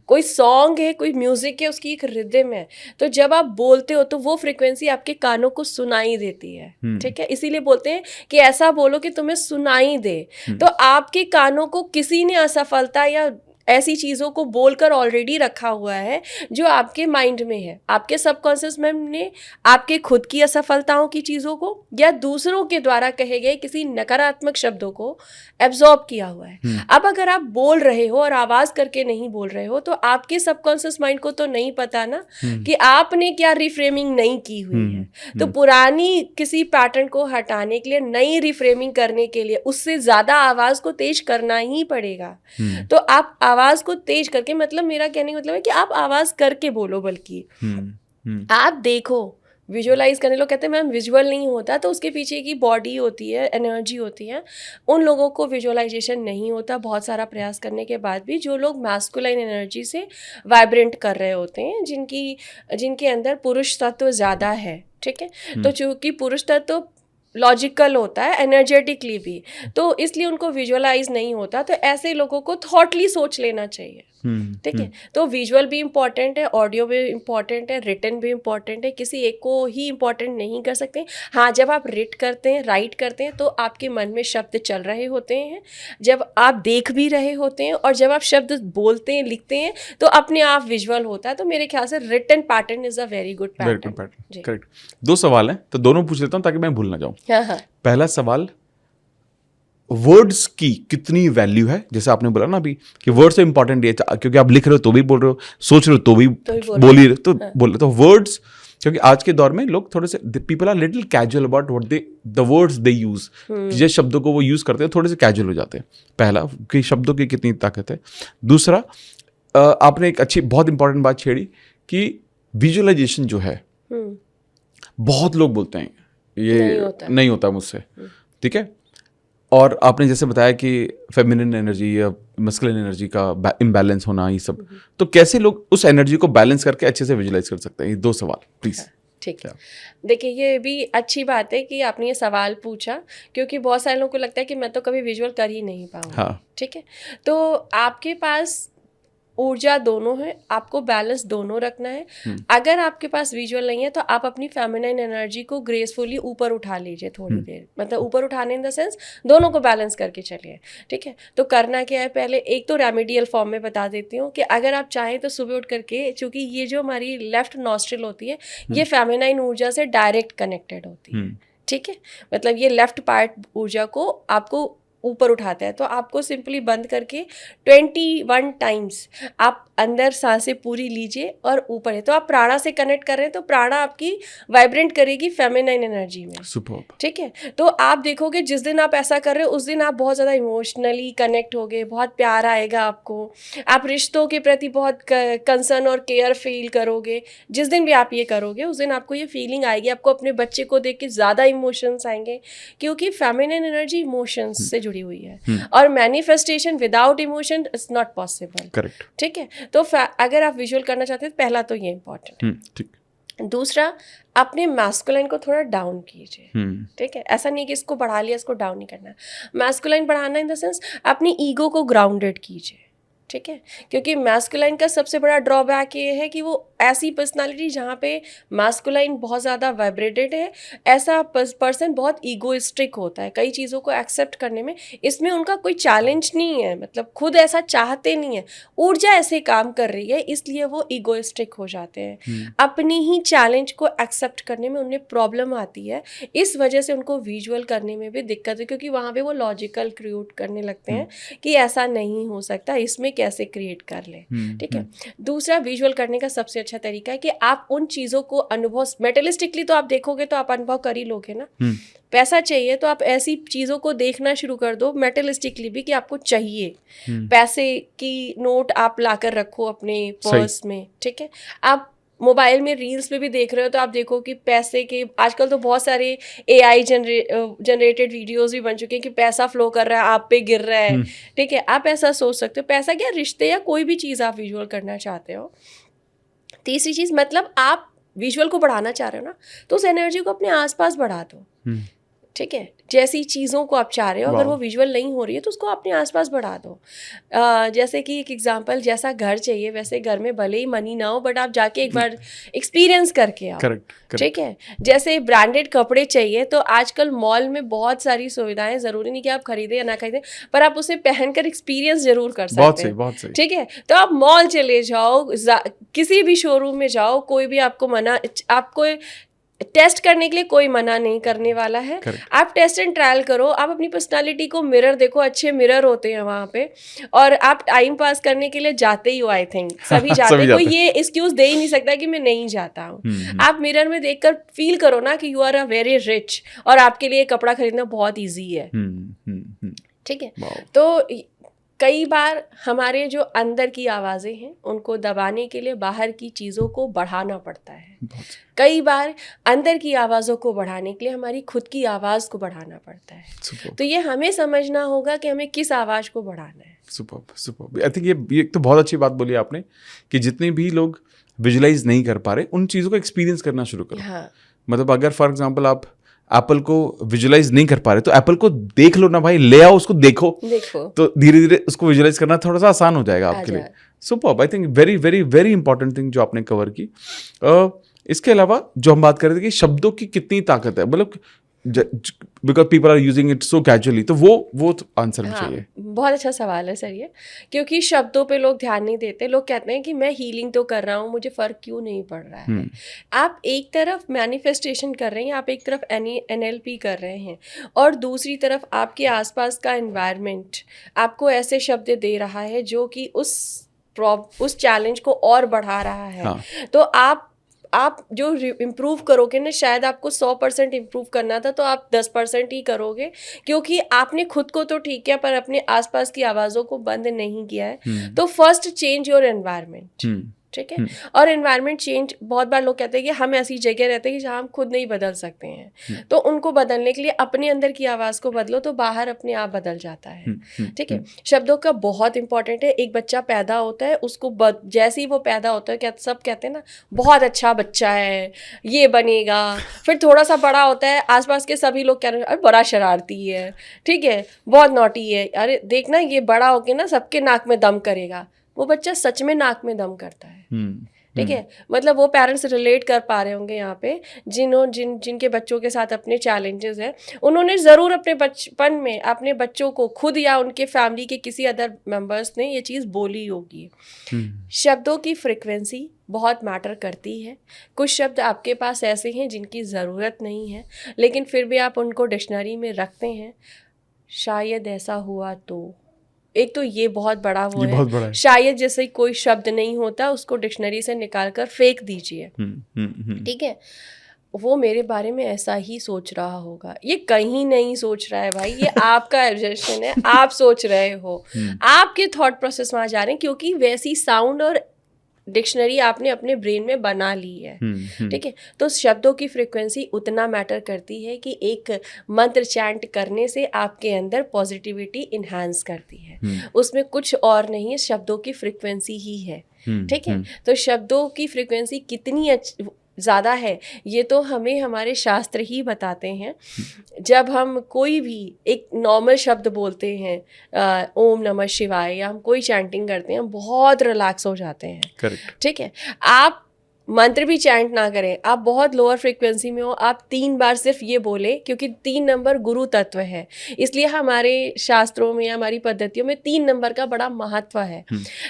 कोई सॉन्ग है, कोई म्यूजिक है, उसकी एक रिदम है। तो जब आप बोलते हो तो वो फ्रिक्वेंसी आपके कानों को सुनाई देती है, ठीक है। इसीलिए बोलते हैं कि ऐसा बोलो कि तुम्हें सुनाई दे। तो आपके कानों को किसी ने असफलता या ऐसी चीज़ों को बोलकर ऑलरेडी रखा हुआ है जो आपके माइंड में है। आपके सबकॉन्शियस माइंड ने आपके खुद की असफलताओं की चीज़ों को या दूसरों के द्वारा कहे गए किसी नकारात्मक शब्दों को एब्जॉर्ब किया हुआ है। अब अगर आप बोल रहे हो और आवाज़ करके नहीं बोल रहे हो तो आपके सबकॉन्शियस माइंड को तो नहीं पता ना कि आपने क्या रिफ्रेमिंग नहीं की हुई है। तो पुरानी किसी पैटर्न को हटाने के लिए, नई रिफ्रेमिंग करने के लिए उससे ज़्यादा आवाज़ को तेज करना ही पड़ेगा। तो आप आवाज को तेज करके, मतलब मेरा कहने का मतलब है कि आप आवाज करके बोलो, बल्कि आप देखो, विजुअलाइज करने। लोग कहते हैं मैम विजुअल नहीं होता, तो उसके पीछे की बॉडी होती है, एनर्जी होती है। उन लोगों को विजुअलाइजेशन नहीं होता बहुत सारा प्रयास करने के बाद भी। जो लोग मैस्कुलाइन एनर्जी से वाइब्रेंट कर रहे होते हैं, जिनके अंदर पुरुष तत्व ज़्यादा है, ठीक है। तो चूंकि पुरुष तत्व लॉजिकल होता है एनर्जेटिकली भी, तो इसलिए उनको विजुअलाइज नहीं होता। तो ऐसे लोगों को थॉटली सोच लेना चाहिए, ठीक है। तो विजुअल भी इम्पॉर्टेंट है, ऑडियो भी इम्पॉर्टेंट है, रिटन भी इम्पॉर्टेंट है। किसी एक को ही इम्पॉर्टेंट नहीं कर सकते। हाँ, जब आप रिट करते हैं, राइट करते हैं, तो आपके मन में शब्द चल रहे होते हैं, जब आप देख भी रहे होते हैं, और जब आप शब्द बोलते हैं, लिखते हैं, तो अपने आप विजुअल होता है। तो मेरे ख्याल से written pattern is a very good pattern. Correct. 2 सवाल हैं तो दोनों पूछ लेता हूँ ताकि मैं भूल ना जाऊँ। हाँ। पहला सवाल, वर्ड्स की कितनी वैल्यू है, जैसे आपने बोला ना अभी कि वर्ड्स तो इंपॉर्टेंट है, क्योंकि आप लिख रहे हो तो भी बोल रहे हो, सोच रहे हो तो भी बोल ही रहे तो बोल रहे, तो वर्ड्स, क्योंकि आज के दौर में लोग थोड़े से people are little casual about what they the words they use, जिस शब्दों को वो यूज करते हैं थोड़े से कैजुअल हो जाते हैं। पहला कि शब्दों की कितनी ताकत है। दूसरा, आपने एक अच्छी बहुत इंपॉर्टेंट बात छेड़ी कि विजुअलाइजेशन जो है, बहुत लोग बोलते हैं ये नहीं होता मुझसे, ठीक है। और आपने जैसे बताया कि फेमिनिन एनर्जी या मस्कुलिन एनर्जी का इम्बैलेंस होना, ये सब, तो कैसे लोग उस एनर्जी को बैलेंस करके अच्छे से विजुलाइज कर सकते हैं? ये 2 सवाल प्लीज। ठीक है, देखिए ये भी अच्छी बात है कि आपने ये सवाल पूछा, क्योंकि बहुत सारे लोगों को लगता है कि मैं तो कभी विजुअल कर ही नहीं पाऊंगा। हाँ। ठीक है, तो आपके पास ऊर्जा दोनों है, आपको बैलेंस दोनों रखना है। अगर आपके पास विजुअल नहीं है तो आप अपनी फेमिनाइन एनर्जी को ग्रेसफुली ऊपर उठा लीजिए थोड़ी देर, मतलब ऊपर उठाने इन द सेंस दोनों को बैलेंस करके चलिए। ठीक है, तो करना क्या है, पहले एक तो रेमेडियल फॉर्म में बता देती हूँ कि अगर आप चाहें तो सुबह उठ करके, चूंकि ये जो हमारी लेफ्ट नॉस्ट्रिल होती है ये फेमिनाइन ऊर्जा से डायरेक्ट कनेक्टेड होती है। ठीक है, मतलब ये लेफ्ट पार्ट ऊर्जा को आपको ऊपर उठाता है, तो आपको सिंपली बंद करके 21 टाइम्स आप अंदर सांसें पूरी लीजिए और ऊपर है, तो आप प्राणा से कनेक्ट कर रहे हैं, तो प्राणा आपकी वाइब्रेंट करेगी फेमिनाइन एनर्जी में। सुपर्ब। ठीक है, तो आप देखोगे जिस दिन आप ऐसा कर रहे हो उस दिन आप बहुत ज़्यादा इमोशनली कनेक्ट होगे, बहुत प्यार आएगा आपको, आप रिश्तों के प्रति बहुत कंसर्न और केयर फील करोगे। जिस दिन भी आप ये करोगे उस दिन आपको ये फीलिंग आएगी, आपको अपने बच्चे को देख के ज़्यादा इमोशंस आएंगे, क्योंकि फेमिनाइन एनर्जी इमोशंस से जुड़ी हुई है और manifestation without emotion is not possible. Correct. ठीक है, तो अगर आप विजुअल करना चाहते हैं तो पहला तो ये इम्पोर्टेंट है। ठीक। दूसरा, अपने मैस्कुलाइन को थोड़ा डाउन कीजिए। ठीक है, ऐसा नहीं कि इसको बढ़ा लिया इसको डाउन नहीं करना। मैस्कुलाइन बढ़ाना इन द सेंस अपनी ईगो को ग्राउंडेड कीजिए। ठीक है, क्योंकि मैस्कुलाइन का सबसे बड़ा ड्रॉबैक ये है कि वो ऐसी पर्सनालिटी जहाँ पे मैस्कुलाइन बहुत ज़्यादा वाइब्रेटेड है, ऐसा पर्सन बहुत ईगोइस्टिक होता है कई चीज़ों को एक्सेप्ट करने में। इसमें उनका कोई चैलेंज नहीं है, मतलब खुद ऐसा चाहते नहीं है, ऊर्जा ऐसे काम कर रही है इसलिए वो ईगोइस्टिक हो जाते हैं। अपनी ही चैलेंज को एक्सेप्ट करने में उन्हें प्रॉब्लम आती है, इस वजह से उनको विजुअल करने में भी दिक्कत है, क्योंकि वहाँ पे वो लॉजिकल क्रिएट करने लगते हैं कि ऐसा नहीं हो सकता, इसमें कैसे क्रिएट कर ले। ठीक है, दूसरा विजुअल करने का सबसे अच्छा तरीका है कि आप उन चीजों को अनुभव, मेटलिस्टिकली तो आप देखोगे तो आप अनुभव कर ही लोगे ना। पैसा चाहिए तो आप ऐसी चीजों को देखना शुरू कर दो मेटलिस्टिकली भी कि आपको चाहिए। पैसे की नोट आप लाकर रखो अपने पर्स में। ठीक है, आप मोबाइल में रील्स पे भी देख रहे हो तो आप देखो कि पैसे के आजकल तो बहुत सारे AI जनरेटेड वीडियोस भी बन चुके हैं कि पैसा फ्लो कर रहा है, आप पे गिर रहा है। ठीक है, आप ऐसा सोच सकते हो, पैसा क्या, रिश्ते या कोई भी चीज़ आप विजुअल करना चाहते हो। तीसरी चीज़, मतलब आप विजुअल को बढ़ाना चाह रहे हो ना, तो उस एनर्जी को अपने आसपास बढ़ा दो। ठीक है, जैसी चीज़ों को आप चाह रहे हो अगर वो विजुअल नहीं हो रही है तो उसको अपने आसपास बढ़ा दो। जैसे कि एक एग्जांपल, जैसा घर चाहिए वैसे घर में भले ही मनी ना हो बट आप जाके एक बार एक्सपीरियंस करके आओ। करेक्ट। ठीक है, जैसे ब्रांडेड कपड़े चाहिए तो आजकल मॉल में बहुत सारी सुविधाएं, ज़रूरी नहीं कि आप खरीदें या ना खरीदें, पर आप उसे पहनकर एक्सपीरियंस जरूर कर सकते हैं। बहुत सही। ठीक है, तो आप मॉल चले जाओ, किसी भी शोरूम में जाओ, कोई भी आपको टेस्ट करने के लिए कोई मना नहीं करने वाला है। आप टेस्ट एंड ट्रायल करो, आप अपनी पर्सनालिटी को मिरर देखो, अच्छे मिरर होते हैं वहाँ पे, और आप टाइम पास करने के लिए जाते ही हो। आई थिंक सभी जाते हैं, कोई ये एक्सक्यूज दे ही नहीं सकता कि मैं नहीं जाता हूँ। आप मिरर में देखकर फील करो ना कि you are a very rich और आपके लिए कपड़ा खरीदना बहुत ईजी है। ठीक है, तो कई बार हमारे जो अंदर की आवाज़ें हैं उनको दबाने के लिए बाहर की चीज़ों को बढ़ाना पड़ता है। कई बार अंदर की आवाज़ों को बढ़ाने के लिए हमारी खुद की आवाज़ को बढ़ाना पड़ता है। तो ये हमें समझना होगा कि हमें किस आवाज़ को बढ़ाना है। सुपर्ब। आई थिंक ये तो बहुत अच्छी बात बोली आपने कि जितने भी लोग विजुलाइज नहीं कर पा रहे उन चीज़ों को एक्सपीरियंस करना शुरू करो। हाँ, मतलब अगर फॉर एग्जाम्पल आप एप्पल को विजुलाइज नहीं कर पा रहे तो एप्पल को देख लो ना भाई, ले आओ उसको, देखो तो धीरे धीरे उसको विजुलाइज करना थोड़ा सा आसान हो जाएगा आपके लिए। Superb. I think very very very important thing जो आपने कवर की। इसके अलावा जो हम बात कर रहे थे कि शब्दों की कितनी ताकत है, मतलब because people are using it so casually, तो वो आंसर भी चाहिए। बहुत अच्छा सवाल है सर ये, क्योंकि शब्दों पे लोग ध्यान नहीं देते। लोग कहते हैं कि मैं हीलिंग तो कर रहा हूँ, मुझे फ़र्क क्यों नहीं पड़ रहा है। आप एक तरफ मैनिफेस्टेशन कर रहे हैं, आप एक तरफ NLP कर रहे हैं, और दूसरी तरफ आपके आसपास का एनवायरनमेंट आपको ऐसे शब्द दे रहा है जो कि उस चैलेंज को और बढ़ा रहा है। हाँ. तो आप जो इम्प्रूव करोगे ना, शायद आपको 100% इम्प्रूव करना था तो आप 10% ही करोगे, क्योंकि आपने खुद को तो ठीक किया पर अपने आसपास की आवाज़ों को बंद नहीं किया है। तो फर्स्ट चेंज योर एनवायरनमेंट, ठीक है। और एनवायरनमेंट चेंज, बहुत बार लोग कहते हैं कि हम ऐसी जगह रहते हैं कि जहाँ हम खुद नहीं बदल सकते हैं, तो उनको बदलने के लिए अपने अंदर की आवाज़ को बदलो तो बाहर अपने आप बदल जाता है, ठीक है। शब्दों का बहुत इंपॉर्टेंट है। एक बच्चा पैदा होता है, उसको जैसे ही वो पैदा होता है, क्या सब कहते हैं ना बहुत अच्छा बच्चा है, ये बनेगा। फिर थोड़ा सा बड़ा होता है, आसपास के सभी लोग कह रहे हैं अरे बड़ा शरारती है, ठीक है, बहुत नॉटी है, अरे देखना ये बड़ा होके ना सबके नाक में दम करेगा। वो बच्चा सच में नाक में दम करता है, ठीक है। मतलब वो पेरेंट्स रिलेट कर पा रहे होंगे यहाँ पे, जिनके बच्चों के साथ अपने चैलेंजेस हैं, उन्होंने ज़रूर अपने बचपन में अपने बच्चों को खुद या उनके फैमिली के किसी अदर मेंबर्स ने ये चीज़ बोली होगी। शब्दों की फ्रिक्वेंसी बहुत मैटर करती है। कुछ शब्द आपके पास ऐसे हैं जिनकी ज़रूरत नहीं है, लेकिन फिर भी आप उनको डिक्शनरी में रखते हैं। शायद ऐसा हुआ तो, एक तो ये बहुत बड़ा वो है, शायद जैसे कोई शब्द नहीं होता, उसको डिक्शनरी से निकाल कर फेंक दीजिए, ठीक है। वो मेरे बारे में ऐसा ही सोच रहा होगा, ये कहीं नहीं सोच रहा है भाई, ये आपका एब्जर्वेशन है, आप सोच रहे हो, आपके थॉट प्रोसेस वहाँ जा रहे हैं, क्योंकि वैसी साउंड और डिक्शनरी आपने अपने ब्रेन में बना ली है, ठीक है। तो शब्दों की फ्रीक्वेंसी उतना मैटर करती है कि एक मंत्र चैंट करने से आपके अंदर पॉजिटिविटी इन्हांस करती है, उसमें कुछ और नहीं है, शब्दों की फ्रीक्वेंसी ही है, ठीक है। तो शब्दों की फ्रीक्वेंसी कितनी ज़्यादा है ये तो हमें हमारे शास्त्र ही बताते हैं। जब हम कोई भी एक नॉर्मल शब्द बोलते हैं, ओम नमः शिवाय, या हम कोई चैंटिंग करते हैं, हम बहुत रिलैक्स हो जाते हैं, करेक्ट, ठीक है। आप मंत्र भी चैंट ना करें, आप बहुत लोअर फ्रीक्वेंसी में हो, आप 3 बार सिर्फ ये बोले, क्योंकि 3 नंबर गुरु तत्व है, इसलिए हमारे शास्त्रों में, हमारी पद्धतियों में 3 नंबर का बड़ा महत्व है।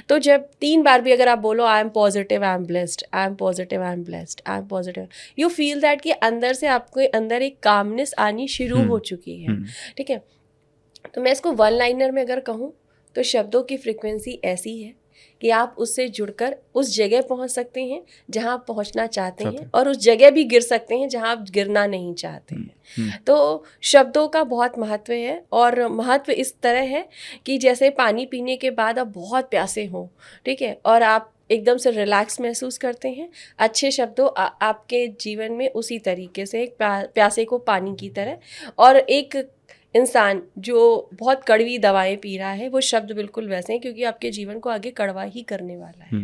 तो जब 3 बार भी अगर आप बोलो I am positive, I am blessed, I am positive, I am blessed, I am positive, you feel that कि अंदर से आपके अंदर एक कामनेस आनी शुरू हो चुकी है, ठीक है। तो मैं इसको वन लाइनर में अगर कहूँ तो शब्दों की फ्रीक्वेंसी ऐसी है कि आप उससे जुड़कर उस जगह पहुंच सकते हैं जहां आप पहुंचना चाहते हैं, और उस जगह भी गिर सकते हैं जहां आप गिरना नहीं चाहते हैं। तो शब्दों का बहुत महत्व है, और महत्व इस तरह है कि जैसे पानी पीने के बाद आप बहुत प्यासे हो, ठीक है, और आप एकदम से रिलैक्स महसूस करते हैं, अच्छे शब्दों आपके जीवन में उसी तरीके से एक प्यासे को पानी की तरह, और एक इंसान जो बहुत कड़वी दवाएं पी रहा है, वो शब्द बिल्कुल वैसे हैं, क्योंकि आपके जीवन को आगे कड़वा ही करने वाला है।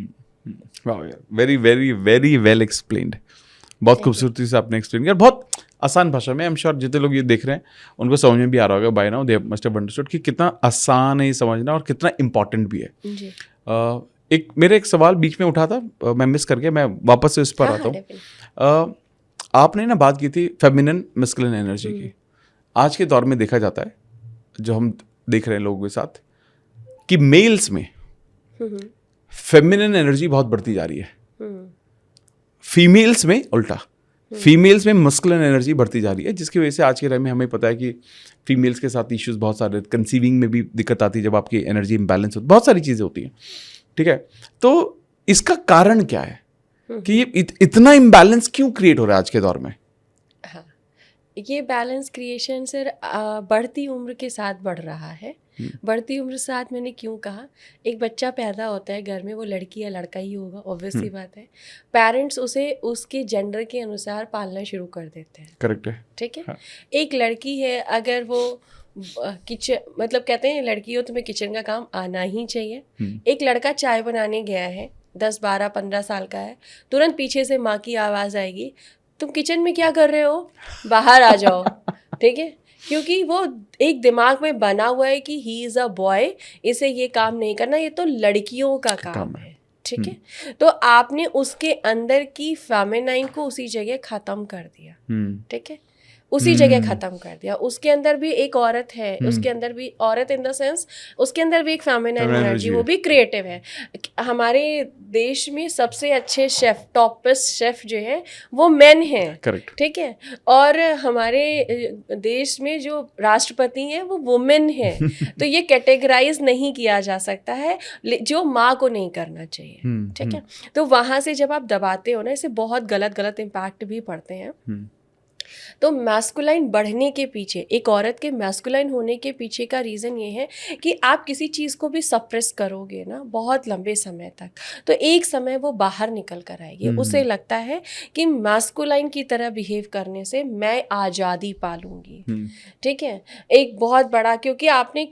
वाह यार, very very very well explained. बहुत खूबसूरती से आपने एक्सप्लेन किया, बहुत आसान भाषा में। आई एम श्योर जितने लोग ये देख रहे हैं उनको समझ में भी आ रहा होगा by now, they must have understood कि कितना आसान है ये समझना और कितना इम्पोर्टेंट भी है जी। मेरा एक सवाल बीच में उठा था, मैं मिस करके, मैं वापस से इस पर आता हूँ। आपने ना बात की थी फेमिनिन मैस्कुलिन एनर्जी की। आज के दौर में देखा जाता है, जो हम देख रहे हैं लोगों के साथ, कि मेल्स में फेमिनिन एनर्जी बहुत बढ़ती जा रही है, फीमेल्स में उल्टा, फीमेल्स में मस्कुलिन एनर्जी बढ़ती जा रही है, जिसकी वजह से आज के टाइम में हमें पता है कि फीमेल्स के साथ इश्यूज बहुत सारे, कंसीविंग में भी दिक्कत आती है जब आपकी एनर्जी इम्बैलेंस होती है, बहुत सारी चीज़ें होती हैं, ठीक है। तो इसका कारण क्या है कि ये इतना इम्बैलेंस क्यों क्रिएट हो रहा है आज के दौर में? ये बैलेंस क्रिएशन सर बढ़ती उम्र के साथ बढ़ रहा है। बढ़ती उम्र के साथ मैंने क्यों कहा, एक बच्चा पैदा होता है घर में, वो लड़की या लड़का ही होगा, ऑब्वियस सी बात है। पेरेंट्स उसे उसके जेंडर के अनुसार पालना शुरू कर देते हैं, करेक्ट है, ठीक है। हाँ। एक लड़की है, अगर वो किचन, मतलब कहते हैं लड़की हो तुम्हें किचन का काम आना ही चाहिए। एक लड़का चाय बनाने गया है, 10, 12, 15 साल का है, तुरंत पीछे से माँ की आवाज़ आएगी, तुम किचन में क्या कर रहे हो, बाहर आ जाओ, ठीक है। क्योंकि वो एक दिमाग में बना हुआ है कि ही इज़ अ बॉय, इसे ये काम नहीं करना, ये तो लड़कियों का काम है, ठीक है। तो आपने उसके अंदर की फेमिनाइन को उसी जगह ख़त्म कर दिया, ठीक है। उसी जगह खत्म कर दिया। उसके अंदर भी एक औरत है, उसके अंदर भी औरत इन द सेंस उसके अंदर भी एक फेमिनाइन एनर्जी, वो भी क्रिएटिव है। हमारे देश में सबसे अच्छे शेफ, टॉपेस्ट शेफ जो है वो मेन हैं, ठीक है, और हमारे देश में जो राष्ट्रपति हैं वो वुमेन है। तो ये कैटेगराइज नहीं किया जा सकता है, जो माँ को नहीं करना चाहिए, ठीक है। तो वहाँ से जब आप दबाते हो ना, इससे बहुत गलत इम्पैक्ट भी पड़ते हैं। तो मैस्कुलाइन बढ़ने के पीछे, एक औरत के मैस्कुलाइन होने के पीछे का रीज़न ये है कि आप किसी चीज़ को भी सप्रेस करोगे ना बहुत लंबे समय तक, तो एक समय वो बाहर निकल कर आएगी। उसे लगता है कि मैस्कुलाइन की तरह बिहेव करने से मैं आज़ादी पालूंगी, ठीक है। एक बहुत बड़ा, क्योंकि आपने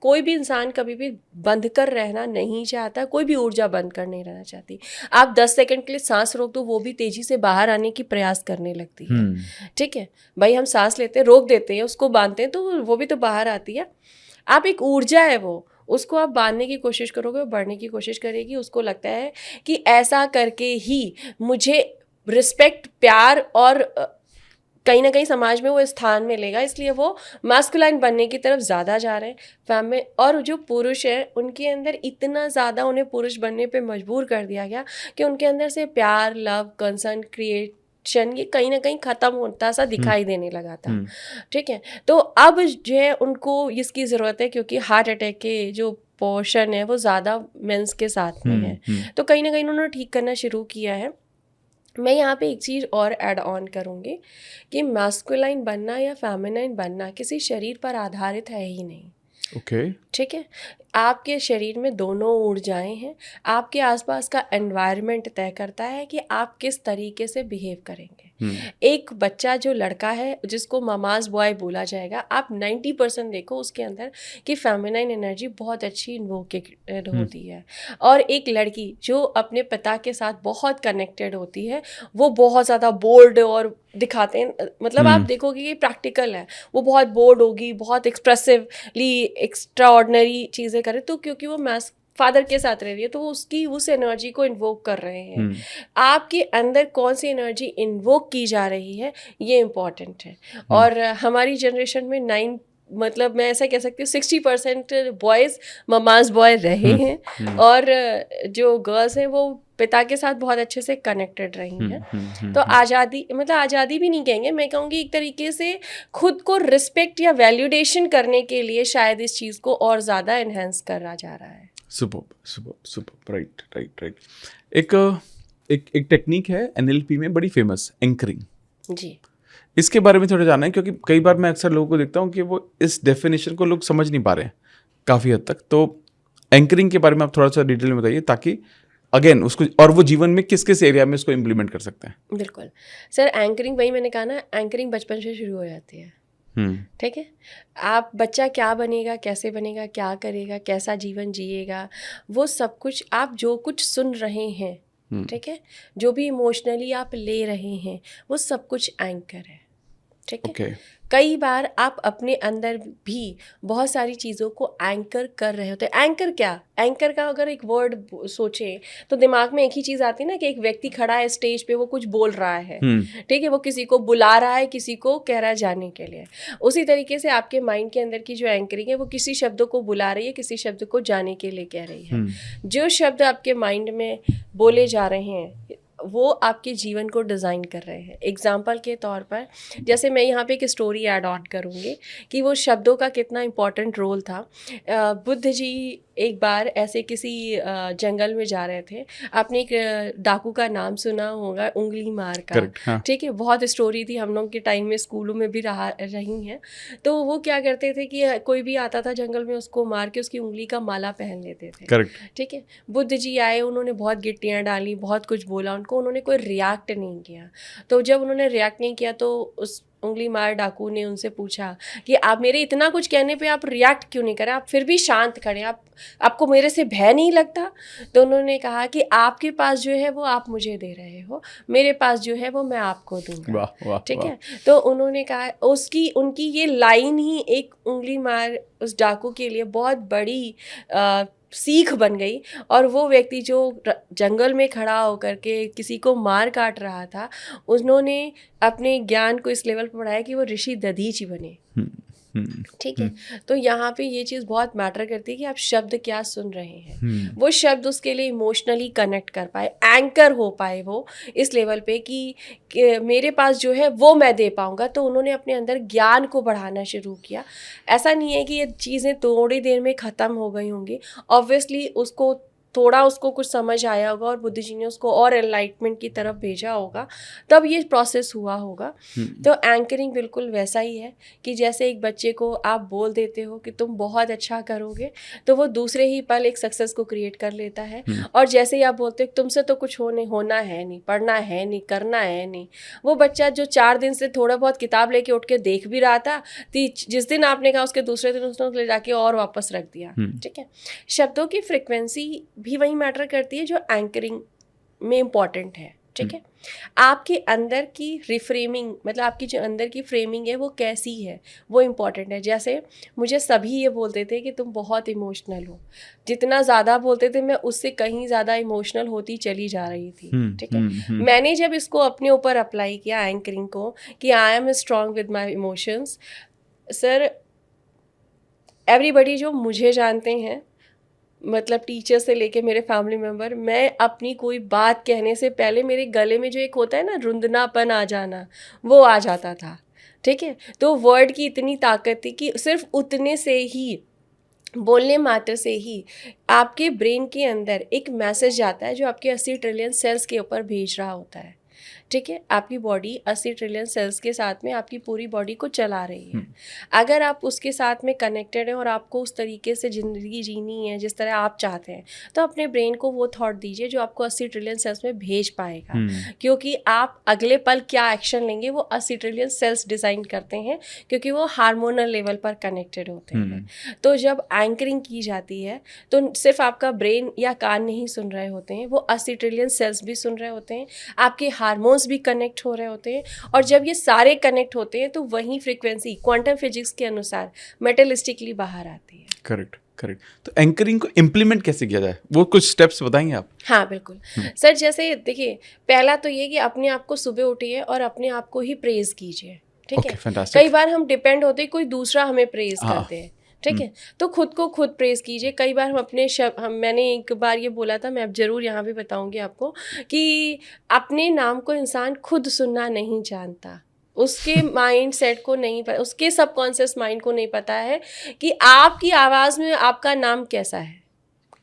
कोई भी इंसान कभी भी बंद कर रहना नहीं चाहता, कोई भी ऊर्जा बंद कर नहीं रहना चाहती। आप 10 सेकंड के लिए सांस रोक दो, वो भी तेजी से बाहर आने की प्रयास करने लगती है, ठीक है। भाई हम सांस लेते हैं, रोक देते हैं, उसको बांधते हैं, तो वो भी तो बाहर आती है। आप एक ऊर्जा है वो, उसको आप बांधने की कोशिश करोगे, वो बढ़ने की कोशिश करेगी। उसको लगता है कि ऐसा करके ही मुझे रिस्पेक्ट, प्यार और कहीं ना कहीं समाज में वो स्थान मिलेगा, इसलिए वो मास्कुलाइन बनने की तरफ ज़्यादा जा रहे हैं। फैमिली और जो पुरुष हैं उनके अंदर इतना ज़्यादा उन्हें पुरुष बनने पे मजबूर कर दिया गया कि उनके अंदर से प्यार, लव, कंसर्न, क्रिएशन ये कहीं ना कहीं ख़त्म होता सा दिखाई देने लगा था, ठीक है। तो अब जो है उनको इसकी ज़रूरत है, क्योंकि हार्ट अटैक के जो पोर्शन है वो ज़्यादा मेंस के साथ में है, तो कहीं ना कहीं उन्होंने ठीक करना शुरू किया है। मैं यहाँ पे एक चीज़ और ऐड ऑन करूँगी कि मैस्कुलाइन बनना या फेमिनाइन बनना किसी शरीर पर आधारित है ही नहीं, ओके, ठीक है। आपके शरीर में दोनों ऊर्जाएं हैं। आपके आसपास का एनवायरनमेंट तय करता है कि आप किस तरीके से बिहेव करेंगे। एक बच्चा जो लड़का है जिसको ममाज बॉय बोला जाएगा, आप 90% देखो उसके अंदर कि फेमिनाइन एनर्जी बहुत अच्छी इन्वोकेट होती है, और एक लड़की जो अपने पिता के साथ बहुत कनेक्टेड होती है वो बहुत ज़्यादा बोल्ड और दिखाते हैं, मतलब आप देखोगे कि प्रैक्टिकल है, वो बहुत बोल्ड होगी, बहुत एक्सप्रेसिवली एक्स्ट्रा ऑर्डिनरी चीज़ें करे, तो क्योंकि वो फादर के साथ रह रही है तो उसकी उस एनर्जी को इन्वोक कर रहे हैं। आपके अंदर कौन सी एनर्जी इन्वोक की जा रही है ये इम्पॉर्टेंट है। और हमारी जनरेशन में मतलब मैं ऐसा कह सकती हूँ 60% बॉयज़ ममाज बॉय रहे हैं, और जो गर्ल्स हैं वो पिता के साथ बहुत अच्छे से कनेक्टेड रही हैं। तो आज़ादी, मतलब आज़ादी भी नहीं कहेंगे, मैं कहूँगी एक तरीके से खुद को रिस्पेक्ट या वैल्यूडेशन करने के लिए शायद इस चीज़ को और ज़्यादा एनहेंस करा जा रहा है। Superb, right. एक टेक्निक है NLP में बड़ी फेमस, एंकरिंग जी। इसके बारे में थोड़ा जानना है, क्योंकि कई बार मैं अक्सर लोगों को देखता हूँ कि वो इस डेफिनेशन को लोग समझ नहीं पा रहे हैं काफ़ी हद तक। तो एंकरिंग के बारे में आप थोड़ा सा डिटेल में बताइए, ताकि अगेन उसको, और वो जीवन में किस किस एरिया में उसको इम्प्लीमेंट कर सकते हैं। बिल्कुल सर, एंकरिंग वही मैंने कहा ना, एंकरिंग बचपन से शुरू हो जाती है, ठीक है। आप बच्चा क्या बनेगा, कैसे बनेगा, क्या करेगा, कैसा जीवन जिएगा, वो सब कुछ आप जो कुछ सुन रहे हैं, ठीक है, जो भी इमोशनली आप ले रहे हैं वो सब कुछ एंकर है, ठीक है। कई बार आप अपने अंदर भी बहुत सारी चीज़ों को एंकर कर रहे होते हैं। एंकर क्या, एंकर का अगर एक वर्ड सोचें तो दिमाग में एक ही चीज़ आती है ना, कि एक व्यक्ति खड़ा है स्टेज पे, वो कुछ बोल रहा है, ठीक है, वो किसी को बुला रहा है, किसी को कह रहा है जाने के लिए। उसी तरीके से आपके माइंड के अंदर की जो एंकरिंग है वो किसी शब्द को बुला रही है, किसी शब्द को जाने के लिए कह रही है। जो शब्द आपके माइंड में बोले जा रहे हैं वो आपके जीवन को डिज़ाइन कर रहे हैं। एग्जाम्पल के तौर पर, जैसे मैं यहाँ पे एक स्टोरी ऐड ऑन करूँगी कि वो शब्दों का कितना इम्पोर्टेंट रोल था। बुद्ध जी एक बार ऐसे किसी जंगल में जा रहे थे। आपने एक डाकू का नाम सुना होगा, उंगली मार का, हाँ। ठीक है, बहुत स्टोरी थी, हम लोग के टाइम में स्कूलों में भी रही हैं। तो वो क्या करते थे कि कोई भी आता था जंगल में, उसको मार के उसकी उंगली का माला पहन लेते थे, ठीक है। बुद्ध जी आए, उन्होंने बहुत गिट्टियाँ डाली, बहुत कुछ बोला उनको, उन्होंने कोई रिएक्ट नहीं किया। तो जब उन्होंने रिएक्ट नहीं किया तो उस उंगली मार डाकू ने उनसे पूछा कि आप मेरे इतना कुछ कहने पे आप रिएक्ट क्यों नहीं करें, आप फिर भी शांत खड़े, आपको मेरे से भय नहीं लगता? तो उन्होंने कहा कि आपके पास जो है वो आप मुझे दे रहे हो, मेरे पास जो है वो मैं आपको दूंगा, ठीक है। तो उन्होंने कहा, उनकी ये लाइन ही एक उंगली मार उस डाकू के लिए बहुत बड़ी सीख बन गई, और वो व्यक्ति जो जंगल में खड़ा होकर के किसी को मार काट रहा था, उन्होंने अपने ज्ञान को इस लेवल पर बढ़ाया कि वो ऋषि दधीचि बने। ठीक है, तो यहाँ पे ये चीज़ बहुत मैटर करती है कि आप शब्द क्या सुन रहे हैं। वो शब्द उसके लिए इमोशनली कनेक्ट कर पाए, एंकर हो पाए वो इस लेवल पे कि मेरे पास जो है वो मैं दे पाऊँगा। तो उन्होंने अपने अंदर ज्ञान को बढ़ाना शुरू किया। ऐसा नहीं है कि ये चीज़ें थोड़ी देर में ख़त्म हो गई होंगी, ऑब्वियसली उसको कुछ समझ आया होगा और बुद्धि जी ने उसको और एनलाइटमेंट की तरफ भेजा होगा, तब ये प्रोसेस हुआ होगा। तो एंकरिंग बिल्कुल वैसा ही है कि जैसे एक बच्चे को आप बोल देते हो कि तुम बहुत अच्छा करोगे, तो वो दूसरे ही पल एक सक्सेस को क्रिएट कर लेता है। और जैसे ही आप बोलते हो तुमसे तो कुछ होना है नहीं, पढ़ना है नहीं, करना है नहीं, वो बच्चा जो 4 दिन से थोड़ा बहुत किताब लेके उठ के देख भी रहा था, जिस दिन आपने कहा उसके दूसरे दिन उसने ले जाके और वापस रख दिया। ठीक है, शब्दों की फ्रिक्वेंसी भी वही मैटर करती है जो एंकरिंग में इम्पॉर्टेंट है। ठीक है, आपके अंदर की रिफ्रेमिंग, मतलब आपकी जो अंदर की फ्रेमिंग है वो कैसी है, वो इम्पॉर्टेंट है। जैसे मुझे सभी ये बोलते थे कि तुम बहुत इमोशनल हो, जितना ज़्यादा बोलते थे मैं उससे कहीं ज़्यादा इमोशनल होती चली जा रही थी। ठीक है, मैंने जब इसको अपने ऊपर अप्लाई किया एंकरिंग को कि I am strong with my emotions, sir everybody जो मुझे जानते हैं, मतलब टीचर से लेके मेरे फैमिली मेम्बर, मैं अपनी कोई बात कहने से पहले मेरे गले में जो एक होता है ना रुंधनापन आ जाना, वो आ जाता था। ठीक है, तो वर्ड की इतनी ताकत थी कि सिर्फ उतने से ही, बोलने मात्र से ही आपके ब्रेन के अंदर एक मैसेज जाता है जो आपके 80 ट्रिलियन सेल्स के ऊपर भेज रहा होता है। ठीक है, आपकी बॉडी 80 ट्रिलियन सेल्स के साथ में आपकी पूरी बॉडी को चला रही है। अगर आप उसके साथ में कनेक्टेड हैं और आपको उस तरीके से ज़िंदगी जीनी है जिस तरह आप चाहते हैं, तो अपने ब्रेन को वो थॉट दीजिए जो आपको 80 ट्रिलियन सेल्स में भेज पाएगा। क्योंकि आप अगले पल क्या एक्शन लेंगे वो 80 ट्रिलियन सेल्स डिज़ाइन करते हैं, क्योंकि वो हार्मोनल लेवल पर कनेक्टेड होते हैं। तो जब एंकरिंग की जाती है तो सिर्फ आपका ब्रेन या कान नहीं सुन रहे होते हैं, वो 80 ट्रिलियन सेल्स भी सुन रहे होते हैं, आपके हार्मोन्स भी कनेक्ट हो रहे होते हैं। और जब ये सारे कनेक्ट होते हैं तो वही फ्रीक्वेंसी क्वांटम फिजिक्स के अनुसार मेटलिस्टिकली बाहर आती है। करेक्ट। तो एंकरिंग को इम्प्लीमेंट कैसे किया जाए, वो कुछ स्टेप्स बताएंगे आप? हाँ बिल्कुल सर, जैसे देखिए, पहला तो ये कि अपने आप को सुबह उठिए और अपने आप को ही प्रेज कीजिए। ठीक है, कई बार हम डिपेंड होते हैं कोई दूसरा हमें प्रेज करते हैं। ठीक है, तो खुद को खुद प्रेज कीजिए। कई बार हम अपने मैंने एक बार ये बोला था, मैं अब जरूर यहाँ भी बताऊंगी आपको, कि अपने नाम को इंसान खुद सुनना नहीं जानता, उसके माइंड सेट को नहीं पता, उसके सबकॉन्शियस माइंड को नहीं पता है कि आपकी आवाज़ में आपका नाम कैसा है।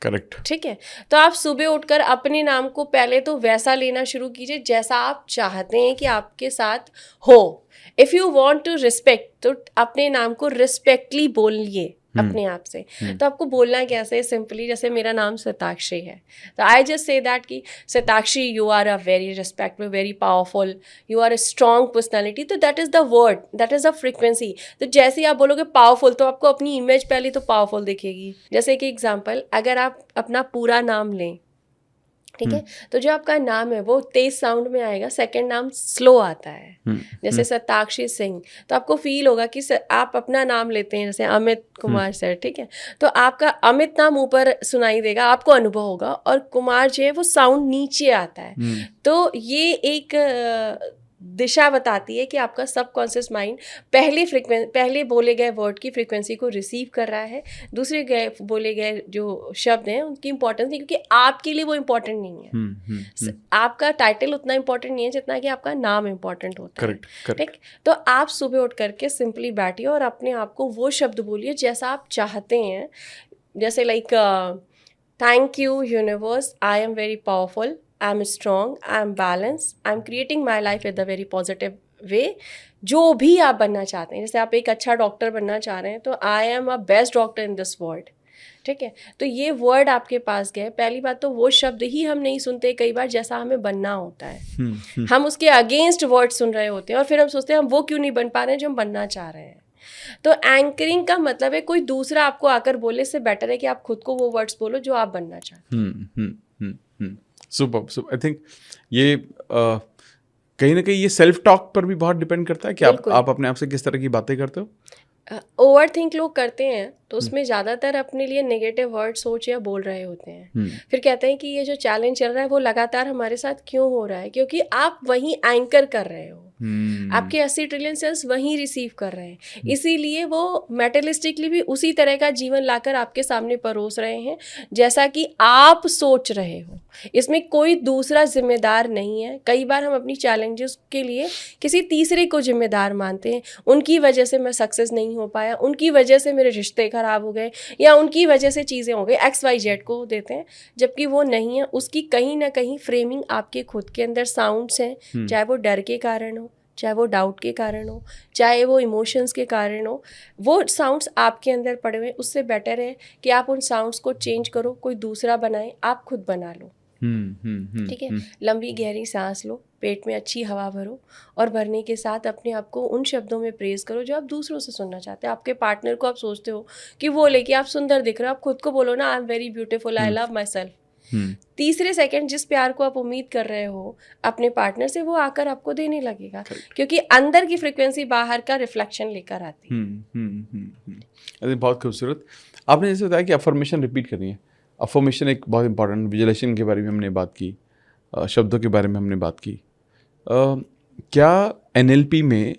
करेक्ट। ठीक है, तो आप सुबह उठकर अपने नाम को पहले तो वैसा लेना शुरू कीजिए जैसा आप चाहते हैं कि आपके साथ हो। If you want to respect, तो अपने नाम को रिस्पेक्टली बोलिए अपने आप से। तो आपको बोलना कैसे, सिंपली जैसे मेरा नाम शताक्षी है, तो आई जस्ट से दैट कि Shatakshi, you are a very respectful, very powerful, you are a strong personality. तो that is the word, that is the frequency. तो जैसे ही आप बोलोगे पावरफुल, तो आपको अपनी इमेज पहले तो पावरफुल दिखेगी। जैसे कि एग्जाम्पल, अगर आप अपना पूरा नाम लें, ठीक है, तो जो आपका नाम है वो तेज साउंड में आएगा, सेकंड नाम स्लो आता है। जैसे शताक्षी सिंह, तो आपको फील होगा कि आप अपना नाम लेते हैं जैसे अमित कुमार सर। ठीक है, तो आपका अमित नाम ऊपर सुनाई देगा, आपको अनुभव होगा, और कुमार जो है वो साउंड नीचे आता है। तो ये एक दिशा बताती है कि आपका सबकॉन्शियस माइंड पहले बोले गए वर्ड की फ्रीक्वेंसी को रिसीव कर रहा है, दूसरे बोले गए जो शब्द हैं उनकी इंपॉर्टेंस नहीं, क्योंकि आपके लिए वो इम्पोर्टेंट नहीं है। आपका टाइटल उतना इम्पोर्टेंट नहीं है जितना कि आपका नाम इम्पोर्टेंट होता है। ठीक, तो आप सुबह उठ करके सिंपली बैठिए और अपने आप को वो शब्द बोलिए जैसा आप चाहते हैं। जैसे like, thank you universe, I am very powerful, I am strong, I am balanced, I am creating my life with a very positive way। जो भी आप बनना चाहते हैं, जैसे आप एक अच्छा डॉक्टर बनना चाह रहे हैं, तो I am a best doctor in this world। ठीक है, तो ये वर्ड आपके पास गए। पहली बात तो वो शब्द ही हम नहीं सुनते कई बार जैसा हमें बनना होता है। हम उसके अगेंस्ट वर्ड सुन रहे होते हैं और फिर हम सोचते हैं हम वो क्यों नहीं बन पा रहे हैं जो हम बनना चाह रहे हैं। तो एंकरिंग का मतलब है कोई दूसरा आपको आकर बोले से बेटर है कि आप खुद को वो वर्ड्स बोलो जो आप बनना चाहते हैं। सुपर। आई थिंक ये कहीं ना कहीं ये सेल्फ टॉक पर भी बहुत डिपेंड करता है कि आप अपने आप से किस तरह की बातें करते हो। ओवर थिंक लोग करते हैं तो उसमें ज़्यादातर अपने लिए नेगेटिव वर्ड सोच या बोल रहे होते हैं। फिर कहते हैं कि ये जो चैलेंज चल रहा है वो लगातार हमारे साथ क्यों हो रहा है, क्योंकि आप वहीं एंकर कर रहे हो, आपके 80 ट्रिलियन सेल्स वहीं रिसीव कर रहे हैं, इसीलिए वो मेटेरियलिस्टिकली भी उसी तरह का जीवन लाकर आपके सामने परोस रहे हैं जैसा कि आप सोच रहे हो। इसमें कोई दूसरा जिम्मेदार नहीं है। कई बार हम अपनी चैलेंजेस के लिए किसी तीसरे को जिम्मेदार मानते हैं, उनकी वजह से मैं सक्सेस नहीं हो पाया, उनकी वजह से मेरे रिश्ते खराब हो गए, या उनकी वजह से चीज़ें हो गई, XYZ को देते हैं, जबकि वो नहीं है। उसकी कहीं ना कहीं फ्रेमिंग आपके खुद के अंदर साउंड्स हैं, चाहे वो डर के कारण हो, चाहे वो डाउट के कारण हो, चाहे वो इमोशंस के कारण हो, वो साउंड्स आपके अंदर पड़े हुए। उससे बेटर है कि आप उन साउंड्स को चेंज करो, कोई दूसरा बनाए, आप खुद बना लो। ठीक है, लंबी गहरी सांस लो, पेट में अच्छी हवा भरो, और भरने के साथ अपने आप को उन शब्दों में प्रेज करो जो आप दूसरों से सुनना चाहते हैं। आपके पार्टनर को आप सोचते हो कि वो लेके आप सुंदर दिख रहे हो, आप खुद को बोलो ना, I am very beautiful, I love my self. तीसरे सेकंड जिस प्यार को आप उम्मीद कर रहे हो अपने पार्टनर से, वो आकर आपको देने लगेगा, क्योंकि अंदर की फ्रिक्वेंसी बाहर का रिफ्लेक्शन लेकर आती है। बहुत खूबसूरत। आपने जैसे बताया कि अफर्मेशन रिपीट करनी है। अफर्मेशन एक बहुत इंपॉर्टेंट, विजुअलाइजेशन के बारे में हमने बात की, शब्दों के बारे में हमने बात की। क्या NLP में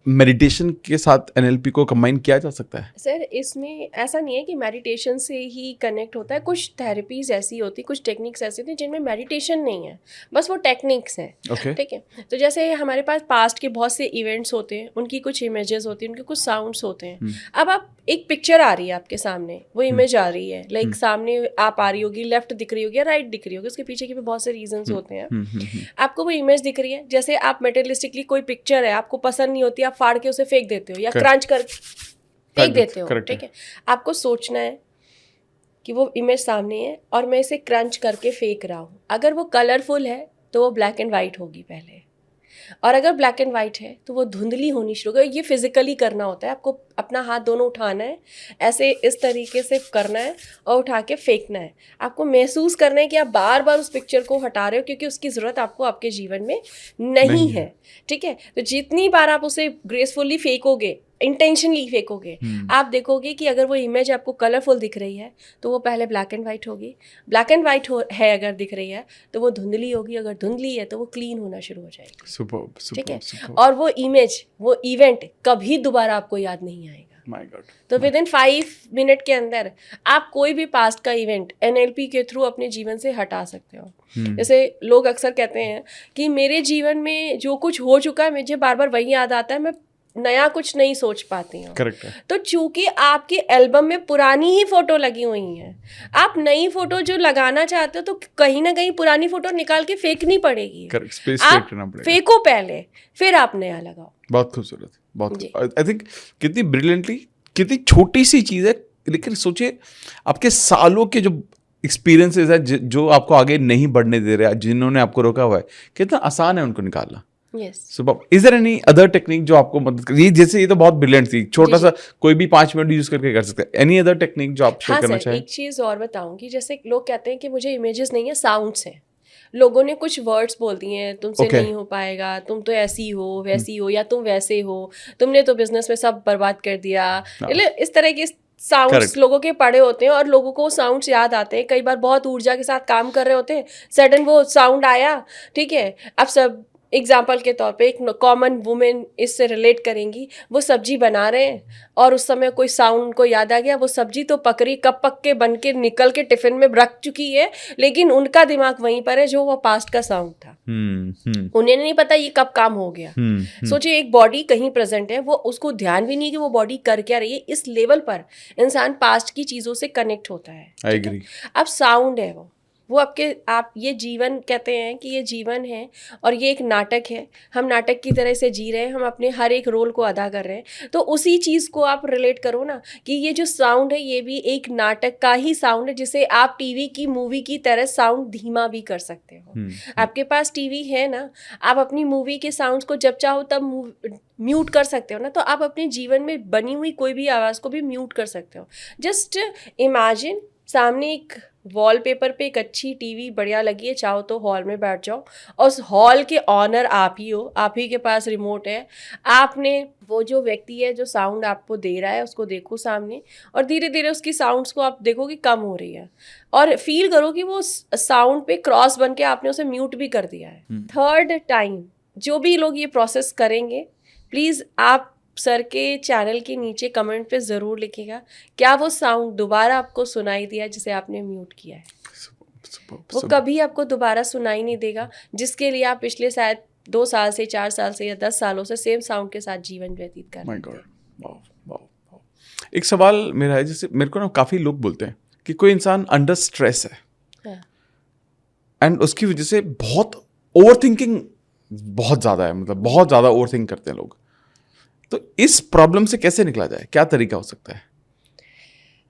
मेडिटेशन के साथ NLP को कंबाइन किया जा सकता है? सर, इसमें ऐसा नहीं है कि मेडिटेशन से ही कनेक्ट होता है। कुछ थेरेपीज ऐसी होती, कुछ टेक्निक्स ऐसी होती जिनमें मेडिटेशन नहीं है, बस वो टेक्निक्स हैं। ठीक है, तो जैसे हमारे पास पास्ट के बहुत से इवेंट्स होते हैं, उनकी कुछ इमेजेस होती हैं, उनके कुछ साउंड्स होते हैं। अब आप एक पिक्चर आ रही है आपके सामने, वो इमेज आ रही है, लाइक सामने आप आ रही होगी, लेफ्ट दिख रही होगी या राइट दिख रही होगी, उसके पीछे के भी बहुत से रीजंस होते हैं। आपको वो इमेज दिख रही है, जैसे आप मेटेरियलिस्टिकली कोई पिक्चर है, आपको पसंद नहीं होती, आप फाड़ के उसे फेंक देते हो या क्रंच कर फेंक देते हो। ठीक है, आपको सोचना है कि वो इमेज सामने है और मैं इसे क्रंच करके फेंक रहा हूँ। अगर वो कलरफुल है तो वो ब्लैक एंड वाइट होगी पहले, और अगर ब्लैक एंड वाइट है तो वो धुंधली होनी शुरू होगी। ये फिजिकली करना होता है, आपको अपना हाथ दोनों उठाना है, ऐसे इस तरीके से करना है और उठा के फेंकना है। आपको महसूस करना है कि आप बार बार उस पिक्चर को हटा रहे हो, क्योंकि उसकी ज़रूरत आपको आपके जीवन में नहीं है। ठीक है, तो जितनी बार आप उसे ग्रेसफुली फेंकोगे, इंटेंशनली फेंकोगे, आप देखोगे कि अगर वो इमेज आपको कलरफुल दिख रही है तो वो पहले ब्लैक एंड वाइट होगी, ब्लैक एंड वाइट है अगर दिख रही है तो वो धुंधली होगी, अगर धुंधली है तो वो क्लीन होना शुरू हो जाएगी। सुपर्ब, ठीक है, और वो इमेज, वो इवेंट कभी दोबारा आपको याद नहीं आएगा। My God. तो विद इन 5 मिनट के अंदर आप कोई भी पास्ट का इवेंट NLP के थ्रू अपने जीवन से हटा सकते हो। जैसे लोग अक्सर कहते हैं कि मेरे जीवन में जो कुछ हो चुका है मुझे बार बार वही याद आता है, मैं नया कुछ नहीं सोच पाती हूँ। करेक्ट है। तो चूंकि आपके एल्बम में पुरानी ही फोटो लगी हुई हैं, आप नई फोटो जो लगाना चाहते हो तो कहीं ना कहीं पुरानी फोटो निकाल के फेंकनी पड़ेगी। आप फेंको पहले, फिर आप नया लगाओ। बहुत खूबसूरत, बहुत। आई थिंक कितनी ब्रिलियंटली, कितनी छोटी सी चीज़ है, लेकिन सोचिए आपके सालों के जो एक्सपीरियंसेस है जो आपको आगे नहीं बढ़ने दे रहे, जिन्होंने आपको रोका हुआ है, कितना आसान है उनको निकालना। Is there any other technique जो आपको मदद कर, ये जैसे ये तो बहुत ब्रिलियंट थी, छोटा सा कोई भी 5 मिनट यूज करके कर सकते हैं। एनी अदर टेक्निक जो आप शेयर करना चाहें? एक चीज और बताऊंगी, जैसे लोग कहते हैं कि मुझे इमेजेस नहीं है, साउंड्स हैं। लोगों ने कुछ वर्ड्स बोल दिए हैं, तुमसे नहीं हो पाएगा, तुम तो ऐसी हो वैसी हो, या तुम वैसे हो, तुमने तो बिजनेस में सब बर्बाद कर दिया। इस तरह के साउंड्स लोगों के पड़े होते हैं और लोगों को साउंड्स याद आते हैं। कई बार बहुत ऊर्जा के साथ काम कर रहे होते हैं, सडन वो साउंड आया। ठीक है, अब सब एग्जाम्पल के तौर पे एक कॉमन वुमेन इससे रिलेट करेंगी, वो सब्जी बना रहे हैं और उस समय कोई साउंड को याद आ गया, वो सब्जी तो पकड़ी, कब पक के बन के निकल के टिफिन में रख चुकी है, लेकिन उनका दिमाग वहीं पर है जो वो पास्ट का साउंड था। उन्हें नहीं पता ये कब काम हो गया। सोचिए, एक बॉडी कहीं प्रेजेंट है, वो उसको ध्यान भी नहीं कि वो बॉडी कर क्या रही है। इस लेवल पर इंसान पास्ट की चीजों से कनेक्ट होता है। I agree. अब साउंड है वो आप ये जीवन कहते हैं कि ये जीवन है और ये एक नाटक है, हम नाटक की तरह से जी रहे हैं, हम अपने हर एक रोल को अदा कर रहे हैं। तो उसी चीज़ को आप रिलेट करो ना कि ये जो साउंड है ये भी एक नाटक का ही साउंड है, जिसे आप टीवी की मूवी की तरह साउंड धीमा भी कर सकते हो। आपके पास टीवी है ना, आप अपनी मूवी के साउंड्स को जब चाहो तब म्यूट कर सकते हो ना, तो आप अपने जीवन में बनी हुई कोई भी आवाज़ को भी म्यूट कर सकते हो। जस्ट इमेजिन सामने एक वॉलपेपर पे एक अच्छी टीवी बढ़िया लगी है, चाहो तो हॉल में बैठ जाओ और उस हॉल के ऑनर आप ही हो, आप ही के पास रिमोट है। आपने वो जो व्यक्ति है जो साउंड आपको दे रहा है उसको देखो सामने, और धीरे धीरे उसकी साउंड्स को आप देखो कि कम हो रही है, और फील करो कि वो साउंड पे क्रॉस बन के आपने उसे म्यूट भी कर दिया है। थर्ड टाइम जो भी लोग ये प्रोसेस करेंगे, प्लीज़ आप सर के चैनल के नीचे कमेंट पे ज़रूर लिखिएगा क्या वो साउंड दोबारा आपको सुनाई दिया जिसे आपने म्यूट किया है। वो कभी आपको दोबारा सुनाई नहीं देगा, जिसके लिए आप पिछले शायद 2 साल से 4 साल से या 10 सालों से सेम साउंड के साथ जीवन व्यतीत कर रहे हैं। एक सवाल मेरा है, जैसे मेरे को ना काफ़ी लोग बोलते हैं कि कोई इंसान अंडर स्ट्रेस है एंड उसकी वजह से बहुत ओवर थिंकिंग बहुत ज़्यादा है, मतलब बहुत ज़्यादा ओवर थिंक करते हैं लोग, तो इस प्रॉब्लम से कैसे निकला जाए, क्या तरीका हो सकता है?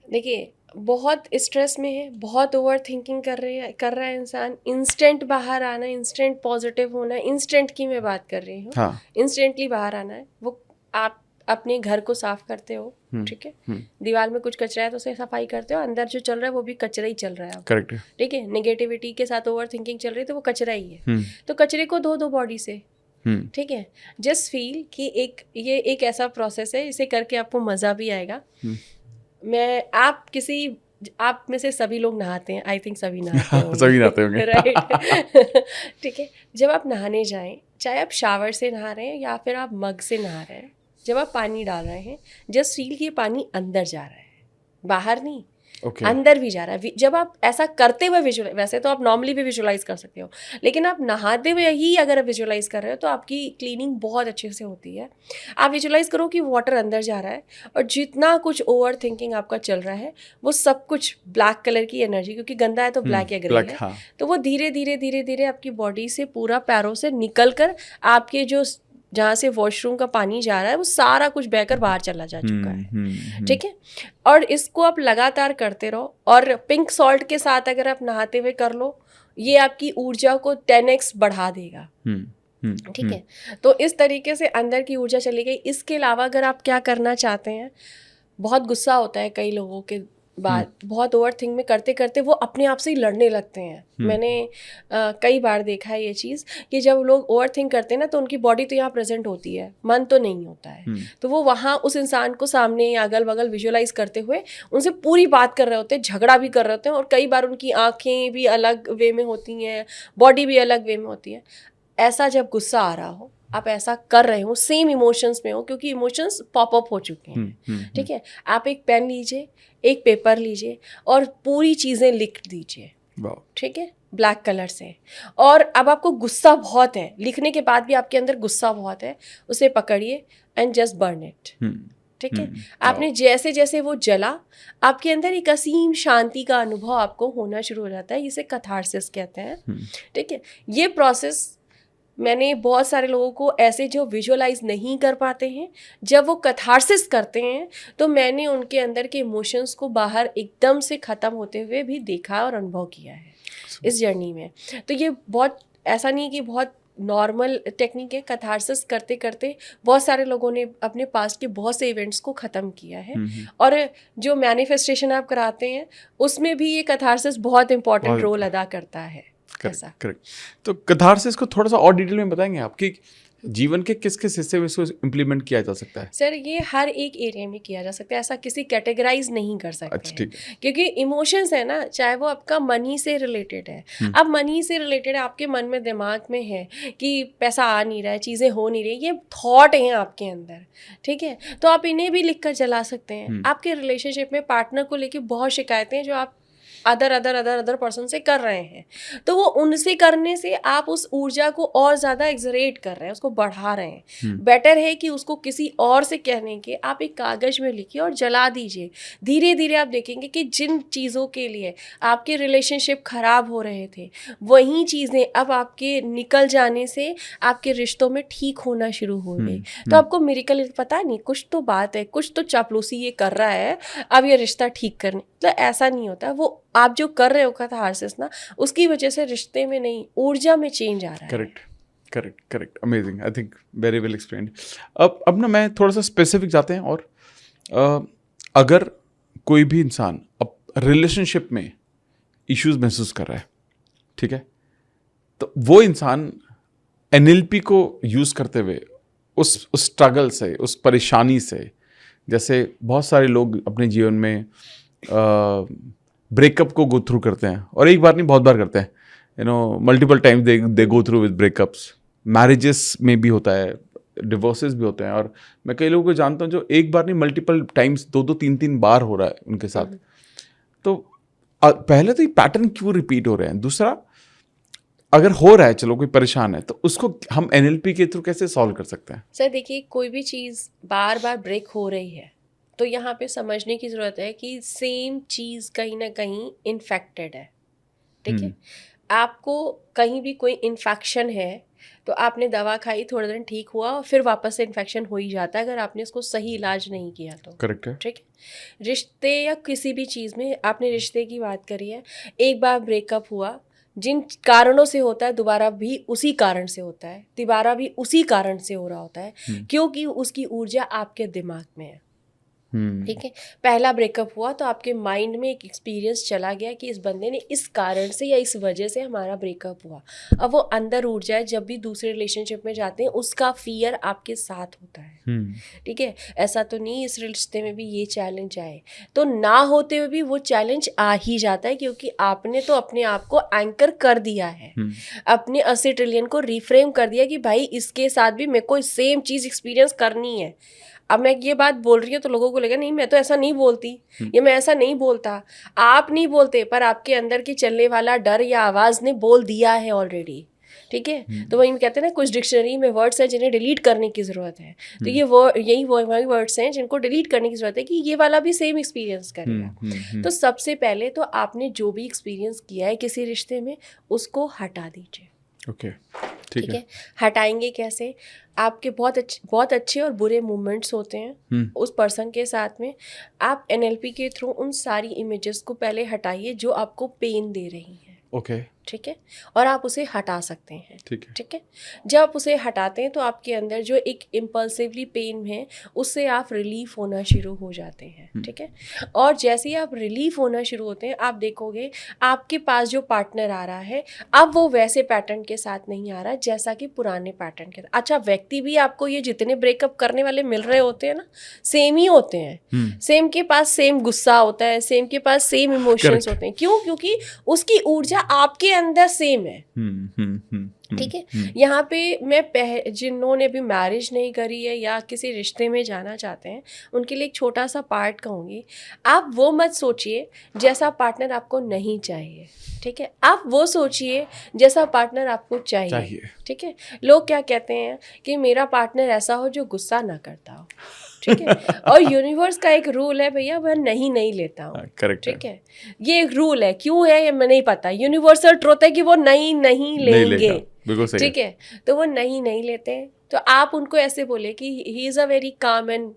देखिए, बहुत स्ट्रेस में है, बहुत ओवर थिंकिंग कर रहा है इंसान, इंस्टेंट बाहर आना, इंस्टेंट पॉजिटिव होना, इंस्टेंट की मैं बात कर रही हूँ। हाँ। इंस्टेंटली बाहर आना है। वो आप अपने घर को साफ करते हो, ठीक है, दीवार में कुछ कचरा है तो उसे सफाई करते हो, अंदर जो चल रहा है वो भी कचरा ही चल रहा है। करेक्ट है। ठीक है, नेगेटिविटी के साथ ओवर थिंकिंग चल रही है तो वो कचरा ही है। तो कचरे को धो दो बॉडी से, ठीक है। जस्ट फील कि ये एक ऐसा प्रोसेस है, इसे करके आपको मज़ा भी आएगा। आप में से सभी लोग नहाते हैं, आई थिंक सभी नहाते होंगे। सभी नहाते होंगे। राइट। ठीक है, जब आप नहाने जाएं, चाहे आप शावर से नहा रहे हैं या फिर आप मग से नहा रहे हैं, जब आप पानी डाल रहे हैं जस्ट फील कि ये पानी अंदर जा रहा है, बाहर नहीं। अंदर भी जा रहा है। जब आप ऐसा करते हुए विजुअलाइज, वैसे तो आप नॉर्मली भी विजुअलाइज कर सकते हो, लेकिन आप नहाते हुए ही अगर आप विजुअलाइज कर रहे हो तो आपकी क्लीनिंग बहुत अच्छे से होती है। आप विजुअलाइज करो कि वाटर अंदर जा रहा है और जितना कुछ ओवर थिंकिंग आपका चल रहा है वो सब कुछ ब्लैक कलर की एनर्जी, क्योंकि गंदा है तो ब्लैक या ग्रे है, तो वो धीरे धीरे धीरे धीरे आपकी बॉडी से, पूरा पैरों से निकल कर आपके जो जहाँ से वॉशरूम का पानी जा रहा है वो सारा कुछ बहकर बाहर चला जा चुका है। ठीक है, और इसको आप लगातार करते रहो, और पिंक सॉल्ट के साथ अगर आप नहाते हुए कर लो, ये आपकी ऊर्जा को 10x बढ़ा देगा। ठीक है, तो इस तरीके से अंदर की ऊर्जा चली गई। इसके अलावा अगर आप क्या करना चाहते हैं, बहुत गुस्सा होता है कई लोगों के बाद, बहुत ओवर थिंक में करते करते वो अपने आप से ही लड़ने लगते हैं। मैंने कई बार देखा है ये चीज़ कि जब लोग ओवर थिंक करते हैं ना तो उनकी बॉडी तो यहाँ प्रेजेंट होती है, मन तो नहीं होता है। तो वो वहाँ उस इंसान को सामने या अगल बगल विजुअलाइज करते हुए उनसे पूरी बात कर रहे होते हैं, झगड़ा भी कर रहे होते हैं, और कई बार उनकी आँखें भी अलग वे में होती हैं, बॉडी भी अलग वे में होती है। ऐसा जब गुस्सा आ रहा हो, आप ऐसा कर रहे हो, सेम इमोशंस में हो, क्योंकि इमोशंस पॉप अप हो चुके हैं। ठीक है, आप एक पेन लीजिए, एक पेपर लीजिए और पूरी चीज़ें लिख दीजिए। ठीक है, ब्लैक कलर से। और अब आपको गुस्सा बहुत है, लिखने के बाद भी आपके अंदर गुस्सा बहुत है, उसे पकड़िए एंड जस्ट बर्न इट। ठीक है, आपने जैसे जैसे वो जला, आपके अंदर एक असीम शांति का अनुभव आपको होना शुरू हो जाता है। इसे कैथार्सिस कहते हैं। ठीक है, ये प्रोसेस मैंने बहुत सारे लोगों को ऐसे जो विजुअलाइज नहीं कर पाते हैं, जब वो कैथार्सिस करते हैं तो मैंने उनके अंदर के इमोशंस को बाहर एकदम से ख़त्म होते हुए भी देखा और अनुभव किया है इस जर्नी में। तो ये बहुत ऐसा नहीं कि बहुत नॉर्मल टेक्निक है। कैथार्सिस करते करते बहुत सारे लोगों ने अपने पास्ट के बहुत से इवेंट्स को ख़त्म किया है। और जो मैनिफेस्टेशन आप कराते हैं उसमें भी ये कैथार्सिस बहुत इंपॉर्टेंट रोल अदा करता है। करेक्ट। तो कैथार्सिस को थोड़ा सा और डिटेल में बताएंगे आप कि जीवन के किस किस हिस्से में इसको इम्प्लीमेंट किया जा सकता है? सर, ये हर एक एरिया में किया जा सकता है, ऐसा किसी कैटेगराइज नहीं कर सकते। अच्छा, ठीक है। क्योंकि इमोशंस है ना, चाहे वो आपका मनी से रिलेटेड है, अब मनी से रिलेटेड आपके मन में, दिमाग में है कि पैसा आ नहीं रहा है, चीज़ें हो नहीं रही, ये थॉट हैं आपके अंदर। ठीक है, तो आप इन्हें भी लिख कर जला सकते हैं। आपके रिलेशनशिप में पार्टनर को लेकर बहुत शिकायतें जो आप अदर पर्सन से कर रहे हैं, तो वो उनसे करने से आप उस ऊर्जा को और ज़्यादा एक्सरेट कर रहे हैं, उसको बढ़ा रहे हैं। बेटर है कि उसको किसी और से कहने के आप एक कागज़ में लिखिए और जला दीजिए। धीरे धीरे आप देखेंगे कि जिन चीज़ों के लिए आपके रिलेशनशिप ख़राब हो रहे थे, वही चीज़ें अब आपके निकल जाने से आपके रिश्तों में ठीक होना शुरू हो गई। तो आपको मिरेकल, पता नहीं, कुछ तो बात है, कुछ तो चापलूसी ये कर रहा है, अब ये रिश्ता ठीक करने, तो ऐसा नहीं होता। वो आप जो कर रहे हो कैथार्सिस ना, उसकी वजह से रिश्ते में नहीं, ऊर्जा में चेंज आ रहा है। Correct, amazing, I think very well explained. अब ना मैं थोड़ा सा स्पेसिफिक जाते हैं, और अगर कोई भी इंसान अब रिलेशनशिप में इश्यूज महसूस कर रहा है, ठीक है, तो वो इंसान NLP को यूज़ करते हुए उस स्ट्रगल से, उस परेशानी से, जैसे बहुत सारे लोग अपने जीवन में ब्रेकअप को गो थ्रू करते हैं, और एक बार नहीं बहुत बार करते हैं, multiple times they go through with breakups, marriages में भी होता है, डिवोर्सेस भी होते हैं, और मैं कई लोगों को जानता हूँ जो एक बार नहीं मल्टीपल टाइम्स 2-2 3-3 बार हो रहा है उनके साथ। तो पहले तो ये पैटर्न क्यों रिपीट हो रहे हैं, दूसरा अगर हो रहा है, चलो कोई परेशान है, तो उसको हम NLP के थ्रू कैसे सॉल्व कर सकते हैं? सर देखिए, कोई भी चीज़ बार बार ब्रेक हो रही है तो यहाँ पे समझने की ज़रूरत है कि सेम चीज़ कहीं ना कहीं इन्फेक्टेड है, ठीक है। आपको कहीं भी कोई इन्फेक्शन है तो आपने दवा खाई, थोड़े दिन ठीक हुआ और फिर वापस से इन्फेक्शन हो ही जाता है अगर आपने उसको सही इलाज नहीं किया तो। करेक्ट है। ठीक है। रिश्ते या किसी भी चीज़ में, आपने रिश्ते की बात करी है, एक बार ब्रेकअप हुआ, जिन कारणों से होता है दोबारा भी उसी कारण से होता है, दोबारा भी उसी कारण से हो रहा होता है, क्योंकि उसकी ऊर्जा आपके दिमाग में है, ठीक है। पहला ब्रेकअप हुआ तो आपके माइंड में एक एक्सपीरियंस चला गया कि इस बंदे ने इस कारण से या इस वजह से हमारा ब्रेकअप हुआ। अब वो अंदर ऊर्जा है, जब भी दूसरे रिलेशनशिप में जाते हैं उसका फियर आपके साथ होता है, ठीक है। ऐसा तो नहीं इस रिश्ते में भी ये चैलेंज आए, तो ना होते हुए भी वो चैलेंज आ ही जाता है, क्योंकि आपने तो अपने आप को एंकर कर दिया है, अपने 80 ट्रिलियन को रिफ्रेम कर दिया कि भाई इसके साथ भी मेरे को सेम चीज़ एक्सपीरियंस करनी है। अब मैं ये बात बोल रही हूँ तो लोगों को लगेगा नहीं मैं तो ऐसा नहीं बोलती, या मैं ऐसा नहीं बोलता। आप नहीं बोलते, पर आपके अंदर की चलने वाला डर या आवाज़ ने बोल दिया है ऑलरेडी, ठीक है। तो वही कहते हैं ना, कुछ डिक्शनरी में वर्ड्स हैं जिन्हें डिलीट करने की ज़रूरत है, तो ये यही वही वर्ड्स हैं जिनको डिलीट करने की ज़रूरत है कि ये वाला भी सेम एक्सपीरियंस करेगा। तो सबसे पहले तो आपने जो भी एक्सपीरियंस किया है किसी रिश्ते में उसको हटा दीजिए, ओके, ठीक है। हटाएंगे कैसे? आपके बहुत अच्छे और बुरे मोमेंट्स होते हैं उस पर्सन के साथ में, आप NLP के थ्रू उन सारी इमेजेस को पहले हटाइए जो आपको पेन दे रही हैं, ओके, ठीक है, और आप उसे हटा सकते हैं, ठीक है। जब आप उसे हटाते हैं तो आपके अंदर जो एक इम्पल्सिवली पेन है उससे आप रिलीफ होना शुरू हो जाते हैं, ठीक है। और जैसे ही आप रिलीफ होना शुरू होते हैं, आप देखोगे आपके पास जो पार्टनर आ रहा है अब वो वैसे पैटर्न के साथ नहीं आ रहा जैसा कि पुराने पैटर्न के साथ। अच्छा, व्यक्ति भी आपको ये जितने ब्रेकअप करने वाले मिल रहे होते हैं ना, सेम ही होते हैं, सेम के पास सेम गुस्सा होता है, सेम के पास सेम इमोशंस होते हैं। क्यों? क्योंकि उसकी ऊर्जा आपके अंदर सेम है, ठीक है। यहाँ पे मैं जिन्होंने भी मैरिज नहीं करी है या किसी रिश्ते में जाना चाहते हैं उनके लिए एक छोटा सा पार्ट कहूँगी, आप वो मत सोचिए जैसा पार्टनर आपको नहीं चाहिए, ठीक है। आप वो सोचिए जैसा पार्टनर आपको चाहिए, ठीक है। लोग क्या कहते हैं कि मेरा पार्टनर ऐसा हो जो गुस्सा ना करता हो, ठीक है। और यूनिवर्स का एक रूल है भैया, वह नहीं लेता हूँ, ठीक है। ये एक रूल है, क्यों है ये मैं नहीं पता, यूनिवर्सल ट्रुथ है कि वो नहीं लेंगे, ठीक है। तो वो नहीं लेते हैं, तो आप उनको ऐसे बोले कि he is a very calm and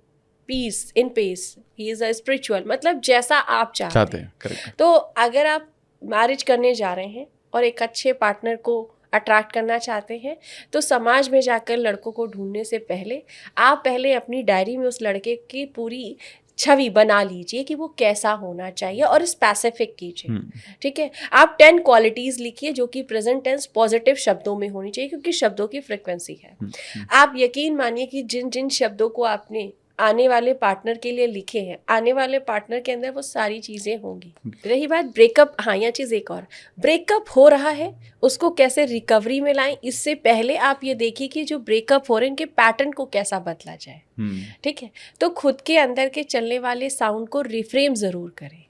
peace in pace, he is a spiritual, मतलब जैसा आप चाहते हैं। तो अगर आप मैरिज करने जा रहे हैं और एक अच्छे पार्टनर को अट्रैक्ट करना चाहते हैं तो समाज में जाकर लड़कों को ढूंढने से पहले आप पहले अपनी डायरी में उस लड़के की पूरी छवि बना लीजिए कि वो कैसा होना चाहिए और स्पेसिफिक कीजिए, ठीक है। आप 10 क्वालिटीज़ लिखिए जो कि प्रेजेंट टेंस पॉजिटिव शब्दों में होनी चाहिए, क्योंकि शब्दों की फ्रिक्वेंसी है। आप यकीन मानिए कि जिन जिन शब्दों को आपने आने वाले पार्टनर के लिए लिखे हैं, आने वाले पार्टनर के अंदर वो सारी चीज़ें होंगी। रही बात ब्रेकअप, हाँ, यह चीज़ एक और, ब्रेकअप हो रहा है उसको कैसे रिकवरी में लाएं, इससे पहले आप ये देखिए कि जो ब्रेकअप हो रहे हैं इनके पैटर्न को कैसा बदला जाए, ठीक है। तो खुद के अंदर के चलने वाले साउंड को रिफ्रेम ज़रूर करें,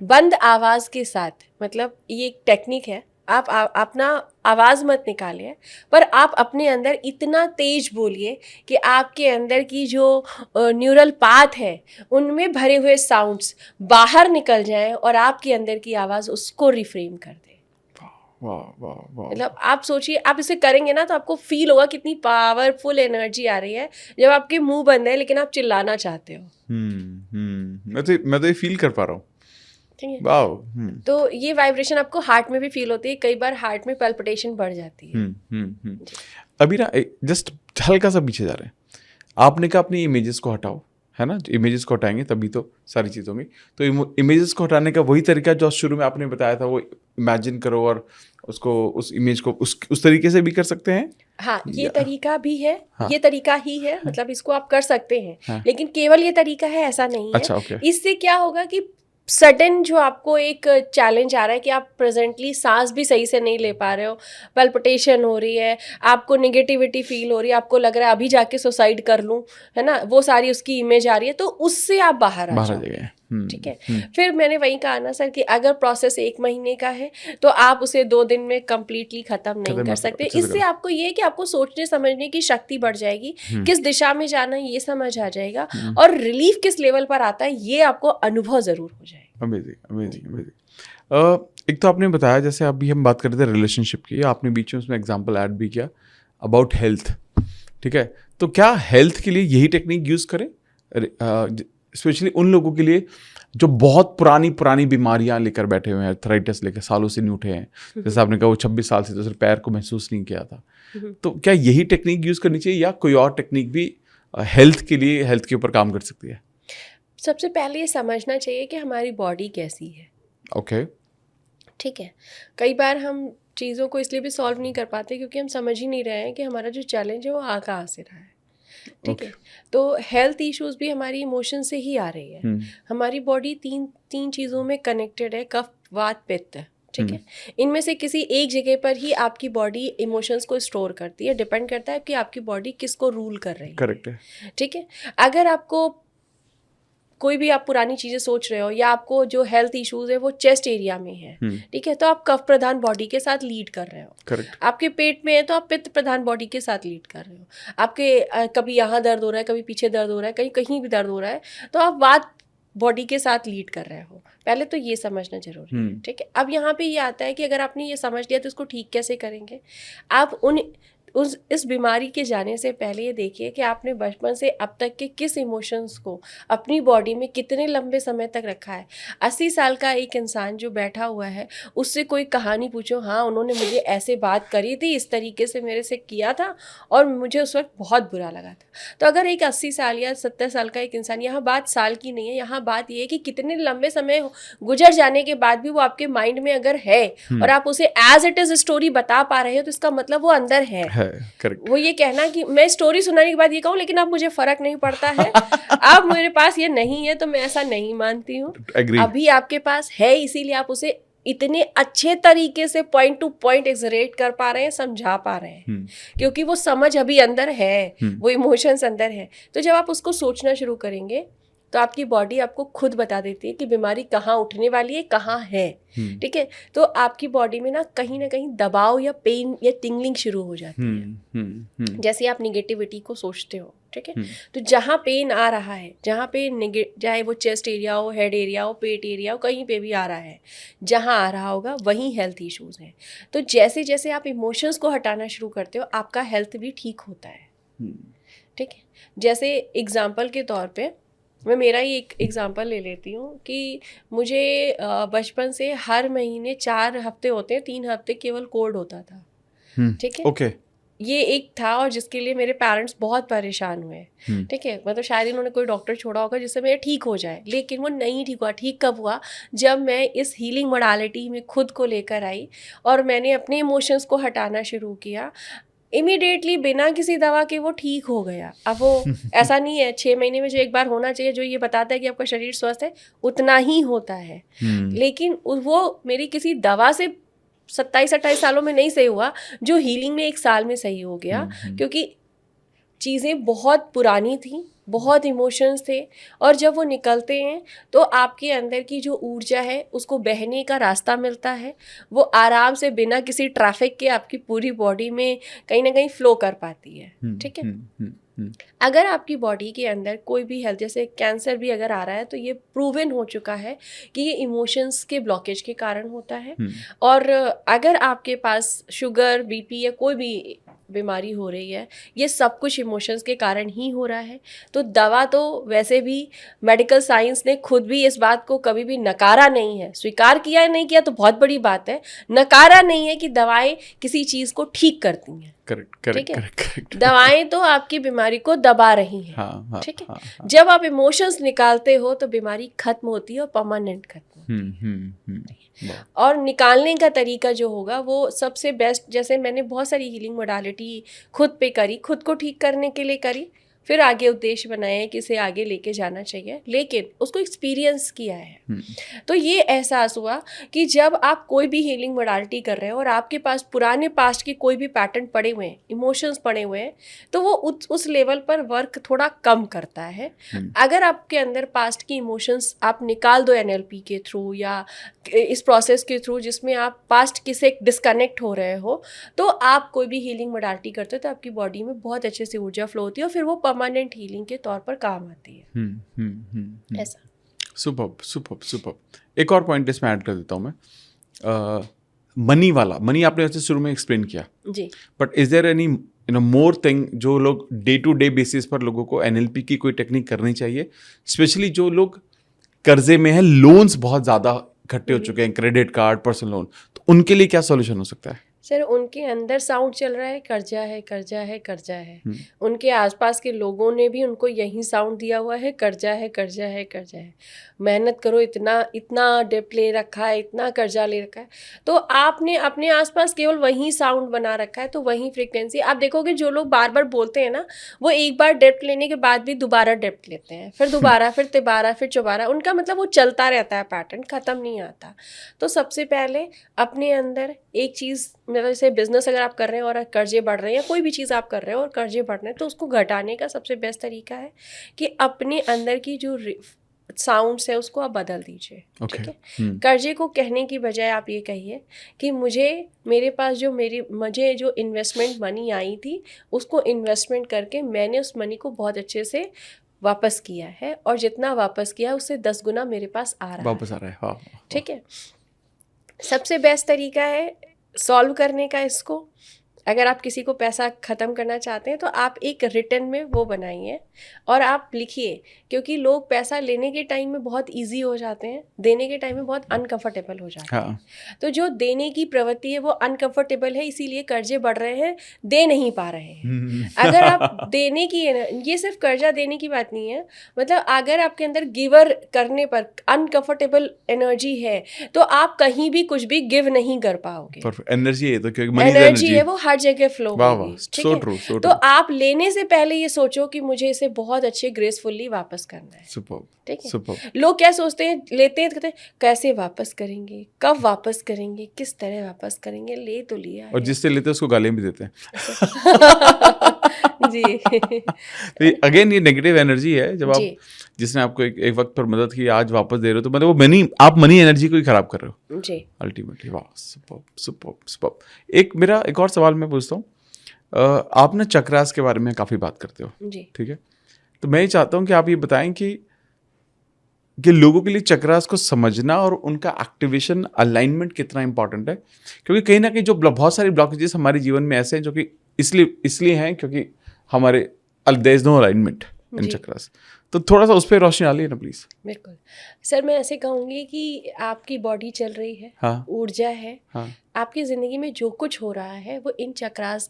बंद आवाज़ के साथ, मतलब ये एक टेक्निक है, आप अपना आवाज़ मत निकालिए, पर आप अपने अंदर इतना तेज बोलिए कि आपके अंदर की जो न्यूरल पाथ है उनमें भरे हुए साउंड्स बाहर निकल जाएं और आपके अंदर की आवाज़ उसको रिफ्रेम कर दे। मतलब आप सोचिए, आप इसे करेंगे ना तो आपको फील होगा कितनी पावरफुल एनर्जी आ रही है जब आपके मुंह बंद है लेकिन आप चिल्लाना चाहते हो। मैं तो ये फील कर पा रहा हूँ, ठीक है। तो ये वाइब्रेशन आपको हार्ट में भी फील होती है, कई बार हार्ट में पल्पिटेशन बढ़ जाती है। अभी ना जस्ट हल्का सा पीछे जा रहे हैं, आपने कहा अपनी इमेजेस को हटाओ, है ना, इमेजेस को हटाएंगे तभी तो सारी चीज़ होंगी। तो इमेजेस को हटाने का वही तरीका जो शुरू में आपने बताया था, वो इमेजिन करो और उसको, उस इमेज को उस तरीके से भी कर सकते हैं। हाँ, ये तरीका भी है। हाँ। ये तरीका ही है, मतलब इसको आप कर सकते हैं। हाँ। लेकिन केवल ये तरीका है ऐसा नहीं है। अच्छा, ओके। इससे क्या होगा कि सडन जो आपको एक चैलेंज आ रहा है कि आप प्रेजेंटली सांस भी सही से नहीं ले पा रहे हो, पल्पिटेशन हो रही है, आपको नेगेटिविटी फील हो रही है, आपको लग रहा है अभी जाके सुसाइड कर लूं, है ना, वो सारी उसकी इमेज आ रही है, तो उससे आप बाहर आ जाओगे। ठीक है। फिर मैंने वही कहा ना सर कि अगर प्रोसेस 1 महीने का है तो आप उसे 2 दिन में कंप्लीटली खत्म नहीं कर सकते। इससे आपको ये है कि आपको सोचने समझने की शक्ति बढ़ जाएगी, किस दिशा में जाना है ये समझ आ जाएगा, और रिलीफ किस लेवल पर आता है ये आपको अनुभव जरूर हो जाएगा। Amazing, amazing, amazing. एक तो आपने बताया, जैसे अभी हम बात कर रहे थे रिलेशनशिप की, आपने बीच में उसमें एग्जांपल ऐड भी किया अबाउट हेल्थ। ठीक है, तो क्या हेल्थ के लिए यही टेक्निक यूज़ करें, स्पेशली उन लोगों के लिए जो बहुत पुरानी बीमारियां लेकर बैठे हुए हैं, आर्थराइटिस लेकर सालों से नहीं उठे हैं, जैसे आपने कहा वो 26 साल से तो सिर्फ पैर को महसूस नहीं किया था, तो क्या यही टेक्निक यूज़ करनी चाहिए या कोई और टेक्निक भी हेल्थ के लिए, हेल्थ के ऊपर काम कर सकती है? सबसे पहले ये समझना चाहिए कि हमारी बॉडी कैसी है। ओके। ठीक है, कई बार हम चीज़ों को इसलिए भी सॉल्व नहीं कर पाते क्योंकि हम समझ ही नहीं रहे हैं कि हमारा जो चैलेंज है वो आ कहाँ से रहा है। ठीक है, तो हेल्थ इश्यूज भी हमारी इमोशन से ही आ रही है। हमारी बॉडी तीन चीज़ों में कनेक्टेड है, कफ, वात, पित्त। ठीक है, इनमें से किसी एक जगह पर ही आपकी बॉडी इमोशंस को स्टोर करती है। डिपेंड करता है कि आपकी बॉडी किसको रूल कर रही है। करेक्ट है। ठीक है, अगर आपको कोई भी आप पुरानी चीज़ें सोच रहे हो या आपको जो हेल्थ इश्यूज है वो चेस्ट एरिया में है, ठीक है, तो आप कफ प्रधान बॉडी के साथ लीड कर रहे हो। करेक्ट। आपके पेट में है तो आप पित्त प्रधान बॉडी के साथ लीड कर रहे हो। आपके कभी यहाँ दर्द हो रहा है, कभी पीछे दर्द हो रहा है, कहीं भी दर्द हो रहा है, तो आप वात बॉडी के साथ लीड कर रहे हो। पहले तो ये समझना जरूरी है। ठीक है, अब यहाँ पे ये आता है कि अगर आपने ये समझ लिया तो इसको ठीक कैसे करेंगे। आप इस बीमारी के जाने से पहले ये देखिए कि आपने बचपन से अब तक के किस इमोशंस को अपनी बॉडी में कितने लंबे समय तक रखा है। 80 साल का एक इंसान जो बैठा हुआ है, उससे कोई कहानी पूछो, हाँ उन्होंने मुझे ऐसे बात करी थी, इस तरीके से मेरे से किया था और मुझे उस वक्त बहुत बुरा लगा था। तो अगर एक 80 साल या 70 साल का एक इंसान, यहाँ बात साल की नहीं है, यहाँ बात ये है कि कितने लंबे समय गुजर जाने के बाद भी वो आपके माइंड में अगर है और आप उसे एज इट इज स्टोरी बता पा रहे हो, तो इसका मतलब वो अंदर है। Correct. वो ये कहना कि मैं स्टोरी सुनाने के बाद ये कहूँ लेकिन अब मुझे फर्क नहीं पड़ता है, अब मेरे पास ये नहीं है, तो मैं ऐसा नहीं मानती हूँ। अभी आपके पास है, इसीलिए आप उसे इतने अच्छे तरीके से पॉइंट टू पॉइंट एक्सरेट कर पा रहे हैं, समझा पा रहे हैं, क्योंकि वो समझ अभी अंदर है, वो इमोशंस अंदर है। तो जब आप उसको सोचना शुरू करेंगे तो आपकी बॉडी आपको खुद बता देती है कि बीमारी कहाँ उठने वाली है, कहाँ है। ठीक है, तो आपकी बॉडी में ना कहीं दबाव या पेन या टिंगलिंग शुरू हो जाती है। जैसे आप निगेटिविटी को सोचते हो, ठीक है, तो जहाँ पेन आ रहा है, जहाँ पे चाहे वो चेस्ट एरिया हो, हेड एरिया हो, पेट एरिया हो, कहीं पे भी आ रहा है, जहाँ आ रहा होगा वहीं हेल्थ इश्यूज हैं। तो जैसे जैसे आप इमोशंस को हटाना शुरू करते हो, आपका हेल्थ भी ठीक होता है। ठीक है, जैसे एग्जाम्पल के तौर पर मैं मेरा ही एक एग्जांपल ले लेती हूँ कि मुझे बचपन से हर महीने 4 हफ्ते होते हैं, 3 हफ्ते केवल कोल्ड होता था। ठीक है, ओके। ये एक था और जिसके लिए मेरे पेरेंट्स बहुत परेशान हुए। ठीक है, मतलब शायद इन्होंने कोई डॉक्टर छोड़ा होगा जिससे मेरा ठीक हो जाए, लेकिन वो नहीं ठीक हुआ। ठीक कब हुआ? जब मैं इस हीलिंग मोडालिटी में खुद को लेकर आई और मैंने अपने इमोशंस को हटाना शुरू किया। इमीडिएटली बिना किसी दवा के वो ठीक हो गया। अब वो ऐसा नहीं है 6 महीने में जो एक बार होना चाहिए, जो ये बताता है कि आपका शरीर स्वस्थ है, उतना ही होता है। लेकिन वो मेरी किसी दवा से 27-28 सालों में नहीं सही हुआ, जो हीलिंग में 1 साल में सही हो गया, क्योंकि चीज़ें बहुत पुरानी थी, बहुत इमोशंस थे, और जब वो निकलते हैं तो आपके अंदर की जो ऊर्जा है उसको बहने का रास्ता मिलता है। वो आराम से बिना किसी ट्रैफिक के आपकी पूरी बॉडी में कहीं ना कहीं फ्लो कर पाती है। ठीक है, अगर आपकी बॉडी के अंदर कोई भी हेल्थ, जैसे कैंसर भी अगर आ रहा है, तो ये प्रूवन हो चुका है कि ये इमोशंस के ब्लॉकेज के कारण होता है। और अगर आपके पास शुगर, बीपी या कोई भी बीमारी हो रही है, ये सब कुछ इमोशंस के कारण ही हो रहा है। तो तो दवा तो वैसे भी मेडिकल साइंस ने खुद भी इस बात को कभी भी नकारा नहीं है, स्वीकार किया है नहीं किया तो बहुत बड़ी बात है, नकारा नहीं है कि दवाएं किसी चीज को ठीक करती हैं। करेक्ट। दवाएं तो आपकी बीमारी को दबा रही हैं। हाँ, ठीक है। हाँ। जब आप इमोशंस निकालते हो तो बीमारी खत्म होती है और परमानेंट खत्म होती है। और निकालने का तरीका जो होगा वो सबसे बेस्ट, जैसे मैंने बहुत सारी हीलिंग मोडालिटी खुद पे करी, खुद को ठीक करने के लिए करी, फिर आगे उद्देश्य बनाए कि इसे आगे लेके जाना चाहिए, लेकिन उसको एक्सपीरियंस किया है। तो ये एहसास हुआ कि जब आप कोई भी हीलिंग मोडालिटी कर रहे हो और आपके पास पुराने पास्ट के कोई भी पैटर्न पड़े हुए हैं, इमोशंस पड़े हुए हैं, तो वो उस लेवल पर वर्क थोड़ा कम करता है। अगर आपके अंदर पास्ट की इमोशंस आप निकाल दो NLP के थ्रू या इस प्रोसेस के थ्रू जिसमें आप पास्ट की से डिस्कनेक्ट हो रहे हो, तो आप कोई भी हीलिंग मोडालिटी करते हो तो आपकी बॉडी में बहुत अच्छे से ऊर्जा फ्लो होती है और फिर वो परमानेंट हीलिंग के तौर पर काम आती है। ऐसा। सुपर। एक और पॉइंट इसमें ऐड कर देता हूँ मैं, मनी आपने वैसे शुरू में एक्सप्लेन किया जी, but is there any more thing जो लोग डे टू डे बेसिस पर लोगों को NLP की कोई टेक्निक करनी चाहिए, स्पेशली जो लोग कर्जे में हैं, लोन्स बहुत ज़्यादा इकट्ठे हो चुके हैं, क्रेडिट कार्ड, पर्सनल लोन, तो उनके लिए क्या सॉल्यूशन हो सकता है? सर उनके अंदर साउंड चल रहा है कर्जा है कर्जा है कर्जा है। उनके आसपास के लोगों ने भी उनको यही साउंड दिया हुआ है कर्जा है कर्जा है कर्जा है। मेहनत करो, इतना इतना डेप्ट ले रखा है, इतना कर्जा ले रखा है, तो आपने अपने आसपास केवल वही साउंड बना रखा है, तो वही फ्रीक्वेंसी आप देखोगे। जो लोग बार बार बोलते हैं ना, वो एक बार डेप्ट लेने के बाद भी दोबारा डेप्ट लेते हैं, फिर दोबारा, फिर तिबारा, फिर चौबारा। उनका मतलब वो चलता रहता है, पैटर्न खत्म नहीं आता। तो सबसे पहले अपने अंदर एक चीज़, मतलब जैसे बिजनेस अगर आप कर रहे हैं और कर्जे बढ़ रहे हैं, या कोई भी चीज़ आप कर रहे हो और कर्जे बढ़ रहे हैं, तो उसको घटाने का सबसे बेस्ट तरीका है कि अपने अंदर की जो साउंड्स है उसको आप बदल दीजिए। ठीक है। कर्जे को कहने की बजाय आप ये कहिए कि मेरे पास मुझे जो इन्वेस्टमेंट मनी आई थी, उसको इन्वेस्टमेंट करके मैंने उस मनी को बहुत अच्छे से वापस किया है, और जितना वापस किया उससे 10 गुना मेरे पास आ रहा है। हाँ। ठीक है। सबसे बेस्ट तरीका है सॉल्व करने का इसको। अगर आप किसी को पैसा ख़त्म करना चाहते हैं तो आप एक रिटर्न में वो बनाइए और आप लिखिए, क्योंकि लोग पैसा लेने के टाइम में बहुत इजी हो जाते हैं, देने के टाइम में बहुत अनकंफर्टेबल हो जाते हैं। तो जो देने की प्रवृत्ति है वो अनकंफर्टेबल है, इसीलिए कर्जे बढ़ रहे हैं, दे नहीं पा रहे हैं। अगर आप देने की, ये सिर्फ कर्जा देने की बात नहीं है, मतलब अगर आपके अंदर गिवर करने पर अनकंफर्टेबल एनर्जी है तो आप कहीं भी कुछ भी गिव नहीं कर पाओगे। एनर्जी है तो एनर्जी है वो हर जगह फ्लो होगी। ठीक है। true. तो आप लेने से पहले ये सोचो कि मुझे इसे बहुत अच्छे ग्रेसफुली वापस करना है। ठीक है। लोग क्या सोचते हैं, लेते हैं, कहते हैं कैसे वापस करेंगे, कब वापस करेंगे, किस तरह वापस करेंगे, ले तो लिया और जिससे लेते हैं उसको गालियां भी देते हैं। जी। तो अगेन ये नेगेटिव एनर्जी है। जब आप जिसने आपको एक वक्त पर मदद की, आज वापस दे रहे हो, तो मतलब वो आप मनी एनर्जी को ही खराब कर रहे हो जी अल्टीमेटली। वाह, सुपर्ब। मेरा एक और सवाल मैं पूछता हूँ, आप ना चक्रास के बारे में काफ़ी बात करते हो जी, ठीक है, तो मैं ये चाहता हूँ कि आप ये बताएं कि लोगों के लिए चक्रास को समझना और उनका एक्टिवेशन, अलाइनमेंट कितना इंपॉर्टेंट है, क्योंकि कहीं ना कहीं जो बहुत सारी ब्लॉकेजेस हमारे जीवन में ऐसे हैं जो कि इसलिए हैं क्योंकि हमारे देयर इज नो अलाइनमेंट इन चक्रास। तो थोड़ा सा उस पर रोशनी डालिए ना प्लीज। बिल्कुल सर, मैं ऐसे कहूँगी कि आपकी बॉडी चल रही है, हाँ, ऊर्जा है, हाँ, आपकी ज़िंदगी में जो कुछ हो रहा है वो इन चक्रास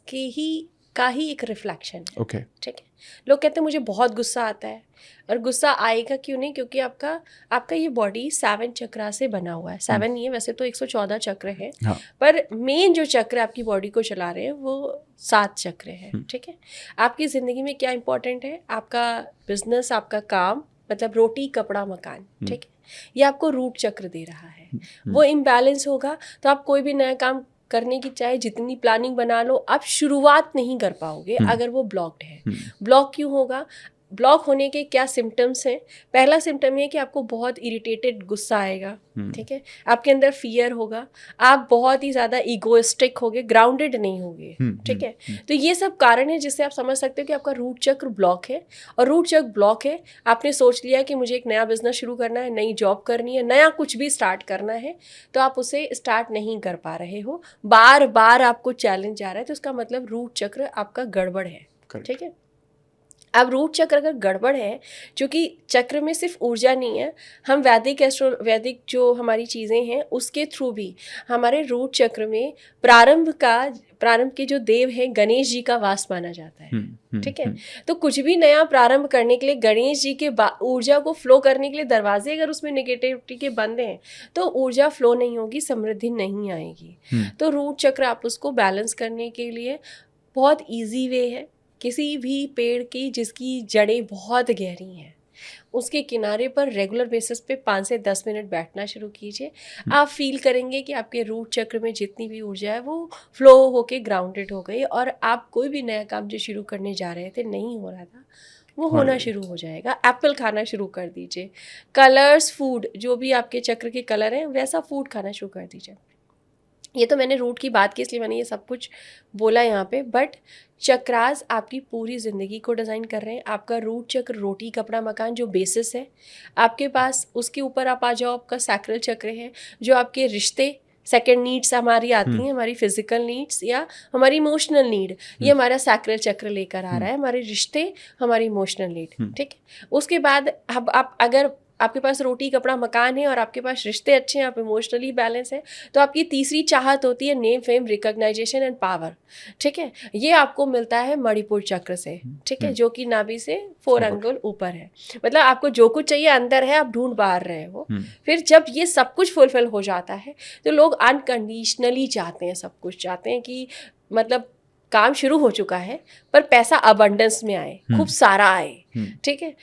का ही एक रिफ्लेक्शन है। ओके, ठीक है। लोग कहते हैं मुझे बहुत गुस्सा आता है, और गुस्सा आएगा क्यों नहीं, क्योंकि आपका ये बॉडी 7 चक्रा से बना हुआ है। 7 नहीं है वैसे तो 114 चक्र है, हाँ, पर मेन जो चक्र आपकी बॉडी को चला रहे हैं वो 7 चक्र है। ठीक है। आपकी ज़िंदगी में क्या इंपॉर्टेंट है, आपका बिजनेस, आपका काम, मतलब रोटी कपड़ा मकान, ठीक है, ये आपको रूट चक्र दे रहा है। वो इम्बैलेंस होगा तो आप कोई भी नया काम करने की चाहे जितनी प्लानिंग बना लो, आप शुरुआत नहीं कर पाओगे अगर वो ब्लॉक्ड है। ब्लॉक क्यों होगा, ब्लॉक होने के क्या सिम्टम्स हैं? पहला सिम्टम ये कि आपको बहुत इरिटेटेड गुस्सा आएगा, ठीक है, आपके अंदर फियर होगा, आप बहुत ही ज़्यादा ईगोइस्टिक होगे, ग्राउंडेड नहीं होगे, ठीक है। तो ये सब कारण है जिससे आप समझ सकते हो कि आपका रूट चक्र ब्लॉक है। और रूट चक्र ब्लॉक है, आपने सोच लिया कि मुझे एक नया बिजनेस शुरू करना है, नई जॉब करनी है, नया कुछ भी स्टार्ट करना है, तो आप उसे स्टार्ट नहीं कर पा रहे हो, बार बार आपको चैलेंज आ रहा है, तो इसका मतलब रूट चक्र आपका गड़बड़ है। ठीक है। अब रूट चक्र अगर गड़बड़ है, क्योंकि चक्र में सिर्फ ऊर्जा नहीं है, हम वैदिक जो हमारी चीज़ें हैं उसके थ्रू भी हमारे रूट चक्र में प्रारंभ के जो देव हैं गणेश जी का वास माना जाता है। ठीक है, तो कुछ भी नया प्रारंभ करने के लिए गणेश जी के ऊर्जा को फ्लो करने के लिए दरवाजे अगर उसमें नेगेटिविटी के बंद हैं तो ऊर्जा फ्लो नहीं होगी, समृद्धि नहीं आएगी। तो रूट चक्र आप उसको बैलेंस करने के लिए बहुत ईजी वे है, किसी भी पेड़ की जिसकी जड़ें बहुत गहरी हैं उसके किनारे पर रेगुलर बेसिस पे 5 से 10 मिनट बैठना शुरू कीजिए। आप फील करेंगे कि आपके रूट चक्र में जितनी भी ऊर्जा है वो फ्लो होके ग्राउंडेड हो गई और आप कोई भी नया काम जो शुरू करने जा रहे थे नहीं हो रहा था वो होना शुरू हो जाएगा। एप्पल खाना शुरू कर दीजिए, कलर्स फूड जो भी आपके चक्र के कलर हैं वैसा फूड खाना शुरू कर दीजिए। ये तो मैंने रूट की बात की इसलिए मैंने ये सब कुछ बोला यहाँ पे, बट चक्रास आपकी पूरी ज़िंदगी को डिज़ाइन कर रहे हैं। आपका रूट चक्र रोटी कपड़ा मकान जो बेसिस है आपके पास, उसके ऊपर आप आ जाओ, आपका सैक्रल चक्र है जो आपके रिश्ते, सेकंड नीड्स हमारी आती हैं, हमारी फिजिकल नीड्स या हमारी इमोशनल नीड, ये हमारा सैक्रल चक्र लेकर आ रहा है, हमारे रिश्ते, हमारी इमोशनल नीड। ठीक है, उसके बाद अब आप अगर आपके पास रोटी कपड़ा मकान है और आपके पास रिश्ते अच्छे हैं, आप इमोशनली बैलेंस है, तो आपकी तीसरी चाहत होती है name fame recognisation and power. ठीक है, ये आपको मिलता है मणिपुर चक्र से। ठीक है, जो कि नाभि से 4 अंगुल ऊपर है। मतलब आपको जो कुछ चाहिए अंदर है, आप ढूंढ बाहर रहे हो। फिर जब ये सब कुछ फुलफिल हो जाता है तो लोग अनकंडीशनली चाहते हैं, सब कुछ चाहते हैं कि मतलब काम शुरू हो चुका है पर पैसा अबंडेंस में आए, खूब सारा आए। ठीक है,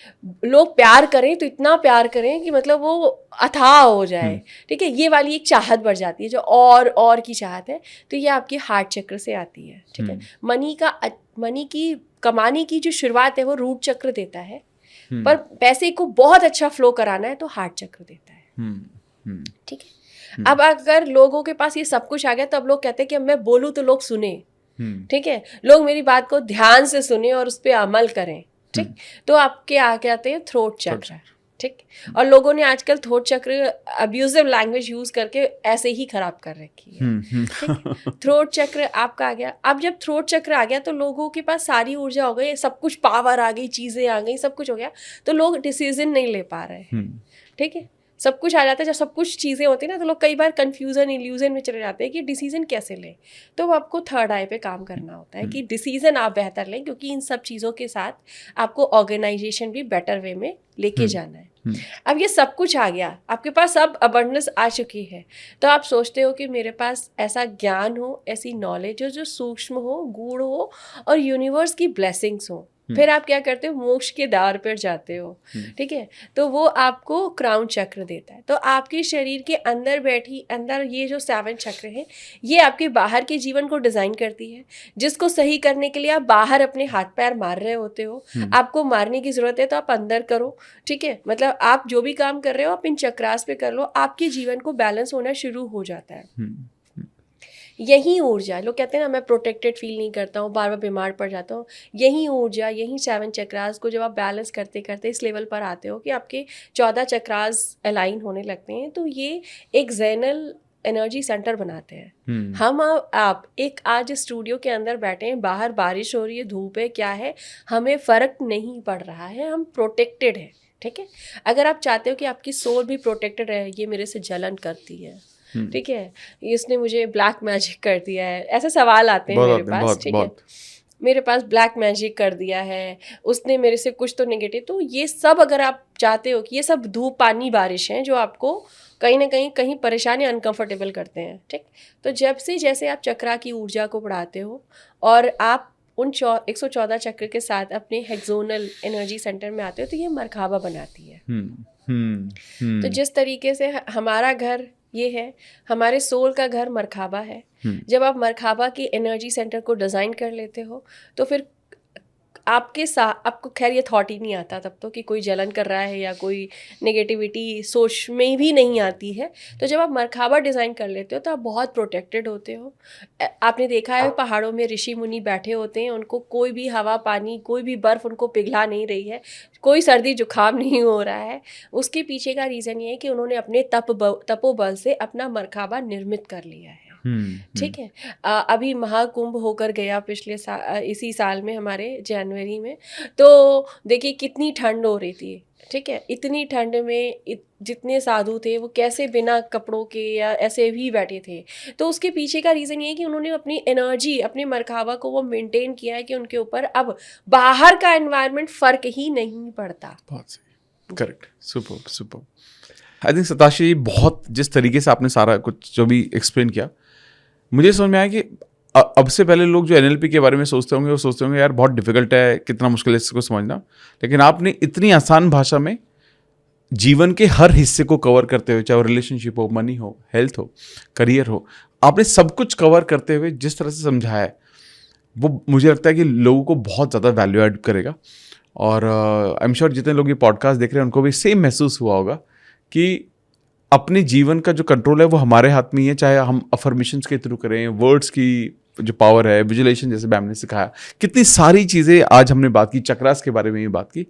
लोग प्यार करें तो इतना प्यार करें कि मतलब वो अथाह हो जाए। ठीक है, ये वाली एक चाहत बढ़ जाती है जो और की चाहत है, तो ये आपके हार्ट चक्र से आती है। ठीक है, मनी की कमाने की जो शुरुआत है वो रूट चक्र देता है, पर पैसे को बहुत अच्छा फ्लो कराना है तो हार्ट चक्र देता है। ठीक है, अब अगर लोगों के पास ये सब कुछ आ गया तो अब लोग कहते हैं कि अब मैं बोलूँ तो लोग सुने। ठीक है, लोग मेरी बात को ध्यान से सुने और उस पर अमल करें। ठीक, तो आपके आगे आते हैं थ्रोट चक्र। ठीक, और लोगों ने आजकल थ्रोट चक्र अब्यूजिव लैंग्वेज यूज करके ऐसे ही खराब कर रखी है। ठीक, थ्रोट चक्र आपका आ गया। अब जब थ्रोट चक्र आ गया तो लोगों के पास सारी ऊर्जा हो गई, सब कुछ पावर आ गई, चीजें आ गई, सब कुछ हो गया, तो लोग डिसीजन नहीं ले पा रहे हैं। ठीक है, सब कुछ आ जाता है, जब सब कुछ चीज़ें होती हैं ना तो लोग कई बार कंफ्यूजन इल्यूजन में चले जाते हैं कि डिसीजन कैसे लें। तो आपको थर्ड आई पे काम करना होता है कि डिसीजन आप बेहतर लें, क्योंकि इन सब चीज़ों के साथ आपको ऑर्गेनाइजेशन भी बेटर वे में लेके जाना है। अब ये सब कुछ आ गया, आपके पास अब अबंडेंस आ चुकी है, तो आप सोचते हो कि मेरे पास ऐसा ज्ञान हो, ऐसी नॉलेज हो जो सूक्ष्म हो, गूढ़ हो और यूनिवर्स की ब्लेसिंग्स हो। फिर आप क्या करते हो, मोक्ष के द्वार पर जाते हो। ठीक है, तो वो आपको क्राउन चक्र देता है। तो आपके शरीर के अंदर ये जो 7 चक्र है ये आपके बाहर के जीवन को डिजाइन करती है, जिसको सही करने के लिए आप बाहर अपने हाथ पैर मार रहे होते हो। आपको मारने की जरूरत है तो आप अंदर करो। ठीक है, मतलब आप जो भी काम कर रहे हो आप इन चक्रास पे कर लो, आपके जीवन को बैलेंस होना शुरू हो जाता है। यही ऊर्जा, लोग कहते हैं ना मैं प्रोटेक्टेड फील नहीं करता हूँ, बार बार बीमार पड़ जाता हूँ, यही ऊर्जा, यही 7 चक्रास को जब आप बैलेंस करते करते इस लेवल पर आते हो कि आपके 14 चक्रास अलाइन होने लगते हैं, तो ये एक ज़ेनल एनर्जी सेंटर बनाते हैं। हम आप एक आज स्टूडियो के अंदर बैठे हैं, बाहर बारिश हो रही है, धूप है, क्या है, हमें फ़र्क नहीं पड़ रहा है, हम प्रोटेक्टेड हैं। ठीक है, अगर आप चाहते हो कि आपकी सोल भी प्रोटेक्टेड रहे, ये मेरे से जलन करती है, ठीक है, इसने मुझे ब्लैक मैजिक कर दिया है, ऐसे सवाल आते हैं मेरे पास। ठीक है, मेरे पास ब्लैक मैजिक कर दिया है, उसने मेरे से कुछ तो नेगेटिव, तो ये सब अगर आप चाहते हो कि ये सब धूप पानी बारिश हैं जो आपको कहीं ना कहीं परेशानी अनकंफर्टेबल करते हैं। ठीक, तो जब से जैसे आप चक्रा की ऊर्जा को बढ़ाते हो और आप उन 114 चक्र के साथ अपने हेक्सोनल एनर्जी सेंटर में आते हो तो ये मरखाबा बनाती है। तो जिस तरीके से हमारा घर ये है, हमारे सोल का घर मरखाबा है। जब आप मरखाबा की एनर्जी सेंटर को डिज़ाइन कर लेते हो तो फिर आपको खैर ये थॉट ही नहीं आता तब तो कि कोई जलन कर रहा है या कोई नेगेटिविटी सोच में भी नहीं आती है। तो जब आप मरखाबा डिज़ाइन कर लेते हो तो आप बहुत प्रोटेक्टेड होते हो। आपने देखा है पहाड़ों में ऋषि मुनि बैठे होते हैं, उनको कोई भी हवा पानी कोई भी बर्फ़ उनको पिघला नहीं रही है, कोई सर्दी जुकाम नहीं हो रहा है। उसके पीछे का रीज़न ये है कि उन्होंने अपने तपोबल से अपना मरखाबा निर्मित कर लिया है। ठीक है। अभी महाकुंभ होकर गया पिछले इसी साल में हमारे जनवरी में, तो देखिए कितनी ठंड हो रही थी, ठीक है। इतनी ठंड में जितने साधु थे वो कैसे बिना कपड़ों के या ऐसे भी बैठे थे। तो उसके पीछे का रीज़न ये है कि उन्होंने अपनी एनर्जी, अपने मरकाबा को वो मेंटेन किया है कि उनके ऊपर अब बाहर का एनवायरनमेंट फ़र्क ही नहीं पड़ता। बहुत सही, correct, super super. I think Shatakshi, बहुत जिस तरीके से आपने सारा कुछ जो भी एक्सप्लेन किया, मुझे समझ में आया कि अब से पहले लोग जो NLP के बारे में सोचते होंगे वो सोचते होंगे यार बहुत डिफिकल्ट है, कितना मुश्किल है इसको समझना, लेकिन आपने इतनी आसान भाषा में जीवन के हर हिस्से को कवर करते हुए, चाहे वो रिलेशनशिप हो, मनी हो, हेल्थ हो, करियर हो, आपने सब कुछ कवर करते हुए जिस तरह से समझाया है वो मुझे लगता है कि लोगों को बहुत ज़्यादा वैल्यू ऐड करेगा। और आई एम श्योर जितने लोग ये पॉडकास्ट देख रहे हैं उनको भी सेम महसूस हुआ होगा कि अपने जीवन का जो कंट्रोल है वो हमारे हाथ में ही है, चाहे हम अफर्मेशंस के थ्रू करें, वर्ड्स की जो पावर है, विजुअलाइजेशन जैसे मैम ने सिखाया, कितनी सारी चीज़ें आज हमने बात की, चक्रास के बारे में भी बात की,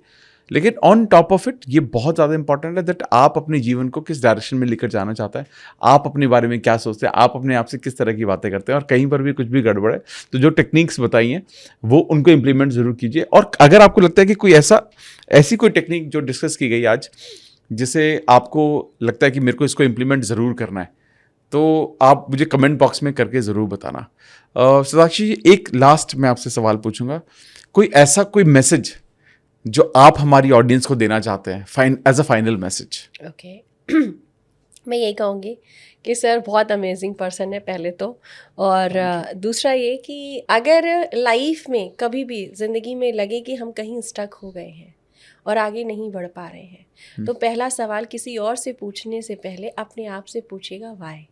लेकिन ऑन टॉप ऑफ इट ये बहुत ज़्यादा इंपॉर्टेंट है दैट आप अपने जीवन को किस डायरेक्शन में लेकर जाना चाहते हैं, आप अपने बारे में क्या सोचते हैं, आप अपने आप से किस तरह की बातें करते हैं, और कहीं पर भी कुछ भी गड़बड़ है तो जो टेक्निक्स बताई हैं वो उनको इम्प्लीमेंट ज़रूर कीजिए। और अगर आपको लगता है कि कोई ऐसी कोई टेक्निक जो डिस्कस की गई आज जिसे आपको लगता है कि मेरे को इसको इम्प्लीमेंट ज़रूर करना है, तो आप मुझे कमेंट बॉक्स में करके ज़रूर बताना। सताक्षी जी, एक लास्ट मैं आपसे सवाल पूछूंगा, कोई मैसेज जो आप हमारी ऑडियंस को देना चाहते हैं as a final message? Okay, मैं यही कहूँगी कि सर बहुत अमेजिंग पर्सन है पहले तो, और दूसरा ये कि अगर लाइफ में कभी भी ज़िंदगी में लगे कि हम कहीं स्टक हो गए हैं और आगे नहीं बढ़ पा रहे हैं, तो पहला सवाल किसी और से पूछने से पहले अपने आप से पूछेगा वाई।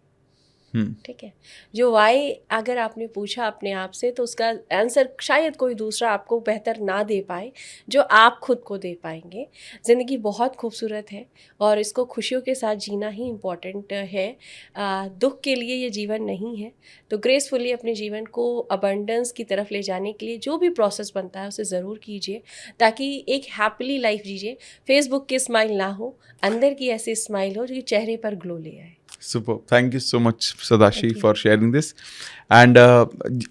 ठीक है, जो वाई अगर आपने पूछा अपने आप से तो उसका आंसर शायद कोई दूसरा आपको बेहतर ना दे पाए जो आप खुद को दे पाएंगे। ज़िंदगी बहुत खूबसूरत है और इसको खुशियों के साथ जीना ही इम्पॉर्टेंट है, दुख के लिए ये जीवन नहीं है। तो ग्रेसफुली अपने जीवन को अबंडेंस की तरफ ले जाने के लिए जो भी प्रोसेस बनता है उसे ज़रूर कीजिए ताकि एक हैप्पीली लाइफ जीजिए। फेसबुक की स्माइल ना हो, अंदर की ऐसी स्माइल हो जो कि चेहरे पर ग्लो ले आए। Super, thank you so much Shatakshi for sharing this. And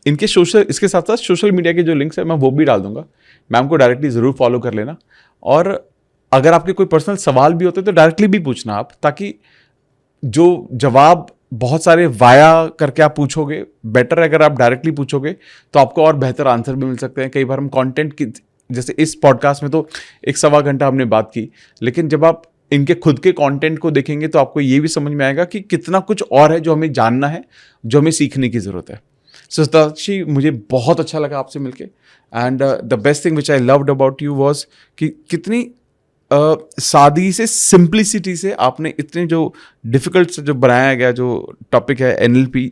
इनके इसके साथ साथ सोशल मीडिया के जो लिंक्स है मैं वो भी डाल दूंगा, मैम को डायरेक्टली ज़रूर फॉलो कर लेना। और अगर आपके कोई पर्सनल सवाल भी होते तो डायरेक्टली भी पूछना आप, ताकि जो जवाब बहुत सारे वाया करके आप पूछोगे, बेटर अगर आप डायरेक्टली पूछोगे तो आपको और बेहतर आंसर भी मिल सकते हैं। कई बार हम कंटेंट की, जैसे इस पॉडकास्ट में तो 1-1.25 घंटा हमने बात की, लेकिन जब आप इनके खुद के कंटेंट को देखेंगे तो आपको ये भी समझ में आएगा कि कितना कुछ और है जो हमें जानना है, जो हमें सीखने की ज़रूरत है। सो सताक्षी, मुझे बहुत अच्छा लगा आपसे मिलके, and the best thing which I loved about you was कि कितनी सादगी से, सिंप्लिसिटी से आपने इतने जो डिफ़िकल्ट से जो बनाया गया जो टॉपिक है NLP,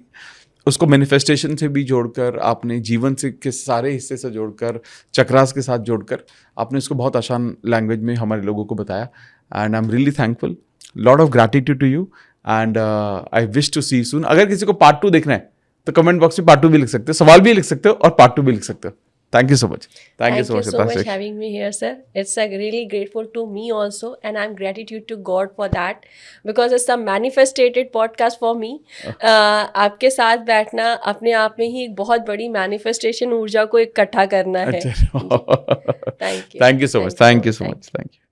उसको मैनिफेस्टेशन से भी जोड़कर, आपने जीवन से के सारे हिस्से से जोड़कर, चक्रास के साथ जोड़कर आपने उसको बहुत आसान लैंग्वेज में हमारे लोगों को बताया। And I am really thankful, lot of gratitude to you, and I wish to see you soon. अगर किसी को पार्ट 2 देखना है तो कमेंट बॉक्स में पार्ट 2 भी लिख सकते हो, सवाल भी लिख सकते हो और पार्ट 2 भी लिख सकते हो। Thank you so much. Thank you so much having me here, sir. It's really grateful to me also, and I'm gratitude to God for that because it's a manifested podcast for me. आपके साथ बैठना अपने आप में ही एक बहुत बड़ी manifestation ऊर्जा को इकट्ठा करना है। Thank you so much. Thank you so much. Thank you.